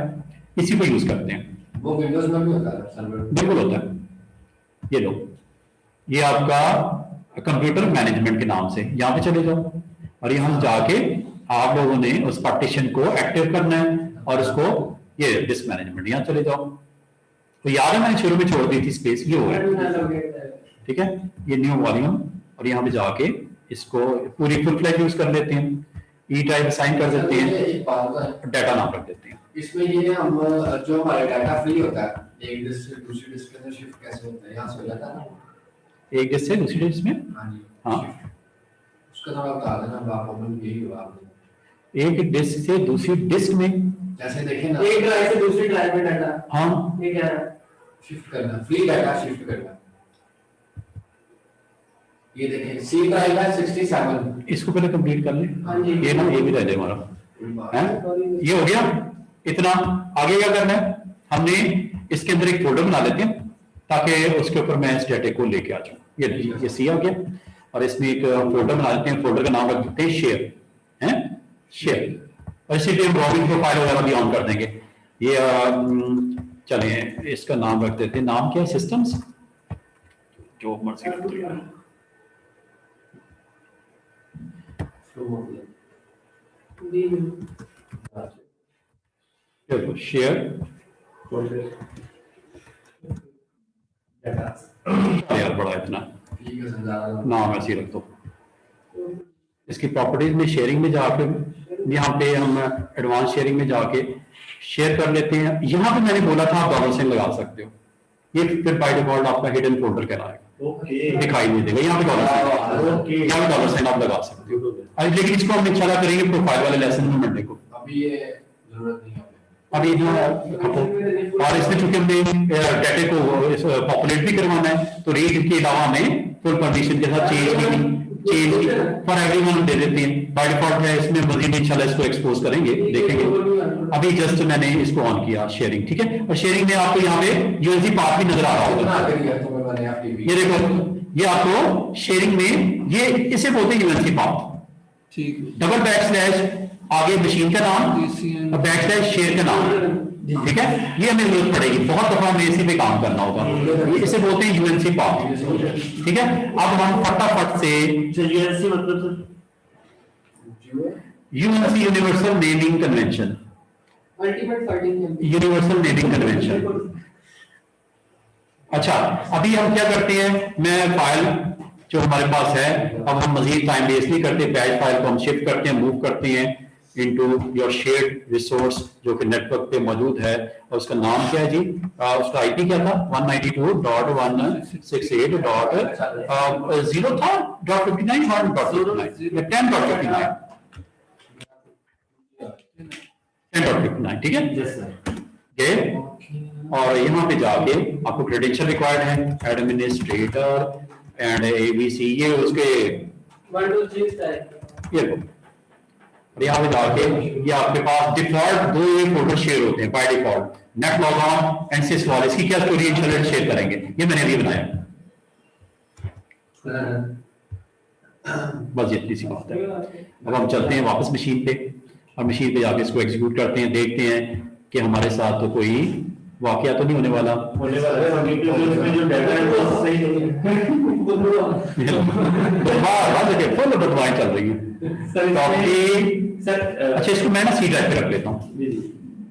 इसी को यूज करते हैं, वो विंडोज में भी होता है सर्वर बिल्कुल होता है। ये लो ये आपका कंप्यूटर मैनेजमेंट के नाम से यहाँ पे चले जाओ और यहाँ जाके आप लोगों ने उस पार्टीशन को एक्टिव करना है और उसको ये डिस्क मैनेजमेंट यहाँ चले जाओ, तो याद है मैंने शुरू में छोड़ दी थी स्पेस, ये हो गया ठीक है, ये न्यू वॉल्यूम और यहाँ पे जाके इसको पूरी फुल फ्लैश यूज कर लेते हैं, ई टाइप असाइन कर देते हैं, डाटा नाम रख देते हैं। इसमें ये हम जो हमारा डाटा फ्री होता है एक डिस्क से दूसरी डिस्क के अंदर शिफ्ट कैसे होता है यहाँ से हो जाता है ना, एक डिस्क से दूसरी डिस्क में, हाँ जी हाँ उसका थोड़ा बता देना बाप अपन यही हुआ आपने एक डिस्क से दूसरी डिस्क में, जैसे देखें ना एक ड्राइव से दूसरी ड्राइव में डाटा हाँ ये क्या है शिफ्ट करना फ्री डाटा शिफ्ट करना, ये देखें सी ड्राइव है 67 इसको पहले कंप्लीट कर ले, हाँ जी। ये ना ये भी रह जाए हमारा है, ये हो गया इतना। आगे क्या करना है, हमने इसके अंदर एक फोल्डर बना लेते हैं ताकि उसके ऊपर मैं इस डाटे को लेके आ जाऊं, ये सी आ गया और इसमें एक फोल्डर बना लेते हैं, फोल्डर का नाम रख देते हैं शेयर है, शेयर, और इसी पे हम ब्राउजिंग प्रोफाइल वगैरह भी ऑन कर देंगे। ये चलें इसका नाम रख देते हैं, नाम क्या है सिस्टम्स, जो मर्जी रख दो यार, चलो शेयर यार बड़ा इतना ठीक है समझा नाम ऐसे ही रख दो। इसकी प्रॉपर्टीज में शेयरिंग में जाके यहाँ पे हम एडवांस शेयरिंग में जाके शेयर कर लेते हैं। यहाँ पे मैंने बोला था आप डॉलर साइन लगा सकते हो, ये फिर बाय डिफॉल्ट आपका हिडन फोल्डर कहलाएगा, दिखाई नहीं देगा। यहाँ पे डॉलर साइन, यहाँ पे डॉलर साइन आप लगा सकते हो। लेकिन इसको हम इंशाल्लाह करेंगे प्रोफाइल वाले लेसन में मंडे को, अभी ये जरूरत नहीं है अभी जो और इसमें चूंकि हमने डाटा को पॉपुलेट भी करवाना है तो रीड के अलावा हमें फुल परमिशन के साथ चेंज फॉर एवरीवन दे देते हैं, बाय डिफॉल्ट है। इसमें मजीद इंशाल्लाह इसको एक्सपोज करेंगे, देखेंगे। अभी जस्ट मैंने इसको ऑन किया शेयरिंग, ठीक है। और शेयरिंग में आपको यहाँ पे यूएसडी पाथ भी नजर आ रहा होगा, ये देखो, ये आपको शेयरिंग में ये इसे बोलते हैं यूएसडी पाथ, ठीक डबल बैक स्लैश आगे मशीन का नाम और बैक स्लैश शेयर का नाम, ठीक है। ये हमें जरूरत पड़ेगी, बहुत दफा हमें इसी पे काम करना होगा, इसे बोलते हैं यूएनसी पाथ, ठीक है। अब हम फटाफट से यूएनसी मतलब UNC universal naming convention, universal naming convention. अच्छा, अभी हम क्या करते हैं, मैं फाइल जो हमारे पास है, अब हम मजीद टाइम वेस्ट नहीं करते, बैच फाइल को हम शिफ्ट करते हैं, मूव करते हैं इनटू योर शेयर्ड रिसोर्स जो कि नेटवर्क पे मौजूद है। और उसका नाम क्या है जी, उसका आईपी क्या था, 192.168.0 था, .59 या 10.59, 10.59, ठीक है। और यहाँ पे जाके आपको क्रेडेंशियल रिक्वायर्ड है, एडमिनिस्ट्रेटर एंड एबीसी, ये उसके 1 2 3 स्टाइल ये लो। और यहाँ पे जाके ये आपके पास डिफॉल्ट दो ये फोल्डर शेयर होते हैं by default, netlogon and sysvol. इसकी क्या स्टोरी इंशाल्लाह शेयर करेंगे, ये मैंने अभी बनाया, बस इतनी सी बात है। अब हम चलते हैं वापस मशीन पे और मशीन पे जाके इसको एग्जीक्यूट करते हैं, देखते हैं कि हमारे साथ तो कोई वाकया तो नहीं होने वाला। जो डाटा है वो सही नहीं है, फुल बदवाएं चल रही है सर। अच्छा, इसको मैं ना सी ड्राइव पे रख लेता हूँ,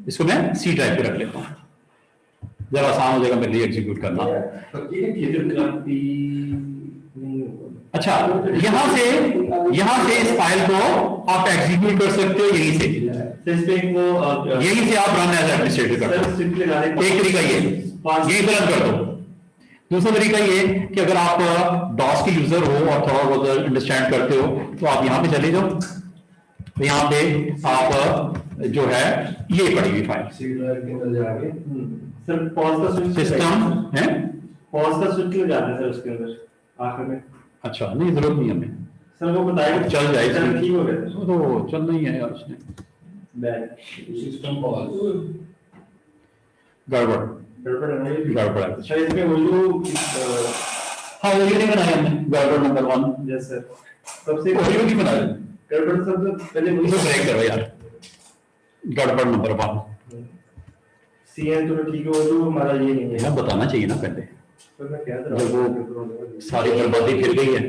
इसको मैं सी ड्राइव पे रख लेता हूँ, जरा आसान हो जाएगा मेरे लिए एग्जीक्यूट करना। अच्छा, यहाँ से इस फाइल को आप एग्जीक्यूट कर सकते हो यहीं से, यहीं से आप रन एज एडमिनिस्ट्रेटर कर दो। एक तरीका ये यहीं पे रन कर दो। दूसरा तरीका ये कि अगर आप डॉस के यूजर हो और थोड़ा बहुत अंडरस्टैंड करते हो तो आप यहाँ पे चले जाओ, तो यहाँ पे आप जो है ये पड़ी हुई फाइल सर पॉज का स्विच सिस्टम है, पॉज का स्विच क्यों जाता है सर उसके अंदर आखिर में? अच्छा नहीं, जरूरत नहीं हमें सर वो बताएगा चल जाए, सर ठीक हो गया तो चल नहीं है यार, उसने सिस्टम कॉल गड़बड़ गड़बड़ है सर। इसमें वो जो हाँ वो नहीं बनाया हमने, गड़बड़ नंबर 1। यस सर, सबसे वो नहीं बनाया, गड़बड़ सब तो पहले वही ब्रेक करो यार, गड़बड़ नंबर 1 सीएन तो ठीक है, वो तो हमारा ये नहीं है ना, बताना चाहिए ना पहले, तो मैं क्या जब वो सारी बर्बादी फिर गई है,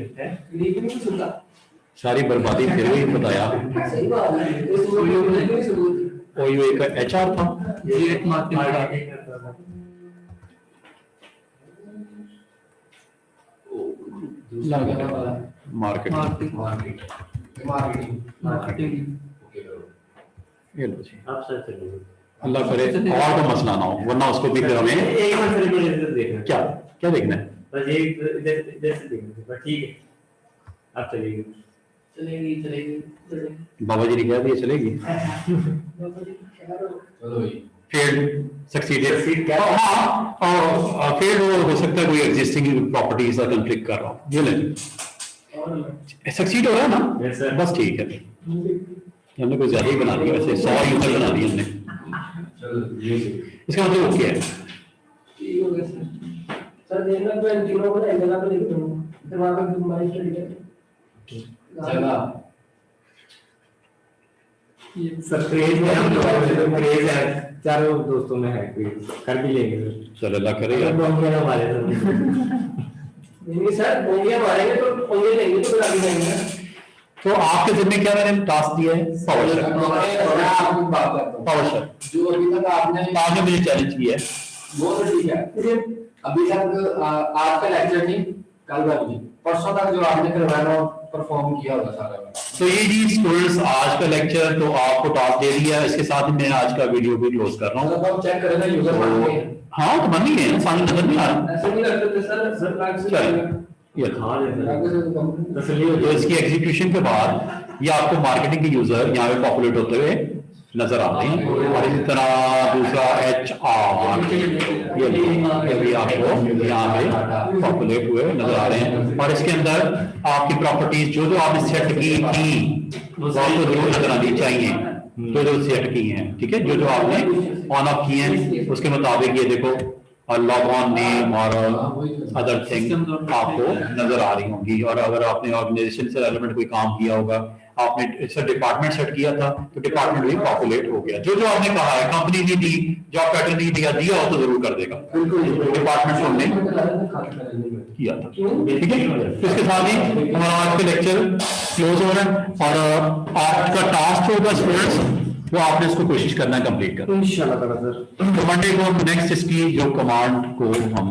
लीक नहीं सुनता सारी बर्बादी फिर गई, बताया सही बात है, इस वीडियो में नहीं सबूत वो एक एचआर था, ये एक मार्केट मार्केट मार्केटिंग ये लो जी, आप सर चलिए अल्लाह करे और तो मसला ना हो, वरना उसको भी फिर हमें एक बार सर मुझे इधर देखना क्या क्या देखना है। बस एक इधर से देखना बस, ठीक है आप चलिए। चलेगी बाबा जी ने कह दिया चलेगी, चलो भाई फेल्ड सक्सीडेड, Succeed क्या? हाँ और फेल्ड हो सकता है कोई एग्जिस्टिंग प्रॉपर्टी का कंफ्लिक्ट कर रहा हो, ये ले सक्सीड हो रहा है ना, Yes, sir. बस ठीक है। हमने कोई ज्यादा ही बना दिया, वैसे 100 यूजर बना दिए हमने, चलो ये इसका मतलब ओके है। ठीक हो गया सर देखना तो इन तीनों को एक जगह पे लिख दूंगा, फिर वहां पे तुम्हारी स्टडी करके चला सर क्रेज में हम लोग क्रेज है, चारों दोस्तों में है क्रेज, कर भी लेंगे चलो अल्लाह करे यार, बॉम्बे हमारे नहीं सर बोंगे मारेंगे तो बोंगे लेंगे तो फिर आगे जाएंगे। तो आपके जिम्मे क्या मैंने टास्क दिया है, पावर शेफ। बात करता हूँ। पावर शेल जो अभी तक आपने मुझे चैलेंज किया है, वो तो ठीक है, अभी तक आज का लेक्चर नहीं, कल का नहीं, परसों तक जो आपने करवाया परफॉर्म किया होगा सारा। तो ये जी स्टूडेंट्स आज का लेक्चर तो आपको टास्क दे दिया है, इसके साथ ही मैं आज का वीडियो भी क्लोज कर रहा हूँ। मतलब आप चेक करें यूजर बन गए। हाँ तो बन ही गए, सामने नजर नहीं आ रहा। ऐसे नहीं करते थे सर, सर लाख से ये हाँ तो इसकी एग्जीक्यूशन के बाद ये आपको मार्केटिंग के यूजर यहाँ पे पॉपुलेट होते हुए नजर आ रहे हैं। और इसी तरह दूसरा HR ये भी आपको यहाँ पे पॉपुलेट हुए नजर आ रहे हैं। और इसके अंदर आपकी प्रॉपर्टीज जो जो आपने सेट की थी वो आपको जरूर नजर आनी चाहिए, जो जो सेट की हैं, ठीक है, जो जो आपने ऑन ऑफ किए हैं उसके मुताबिक ये देखो और लॉग ऑन नेम और अदर थिंग आपको नजर आ रही होंगी। और अगर आपने ऑर्गेनाइजेशन से रेलेवेंट कोई काम किया होगा, आपने इसका डिपार्टमेंट सेट किया था तो डिपार्टमेंट भी पॉपुलेट हो गया। जो जो आपने कहा है, कंपनी नहीं दी, जॉब पैटर्न नहीं दिया हो तो जरूर कर देगा, डिपार्टमेंट हमने किया था, ठीक है। तो इसके साथ ही हमारा आज का लेक्चर क्लोज हो रहा है और आज का टास्क होगा स्टूडेंट्स वो आपने इसको कोशिश करना है कंप्लीट करना इंशाल्लाह सर। तो मंडे को नेक्स्ट इसकी जो कमांड को हम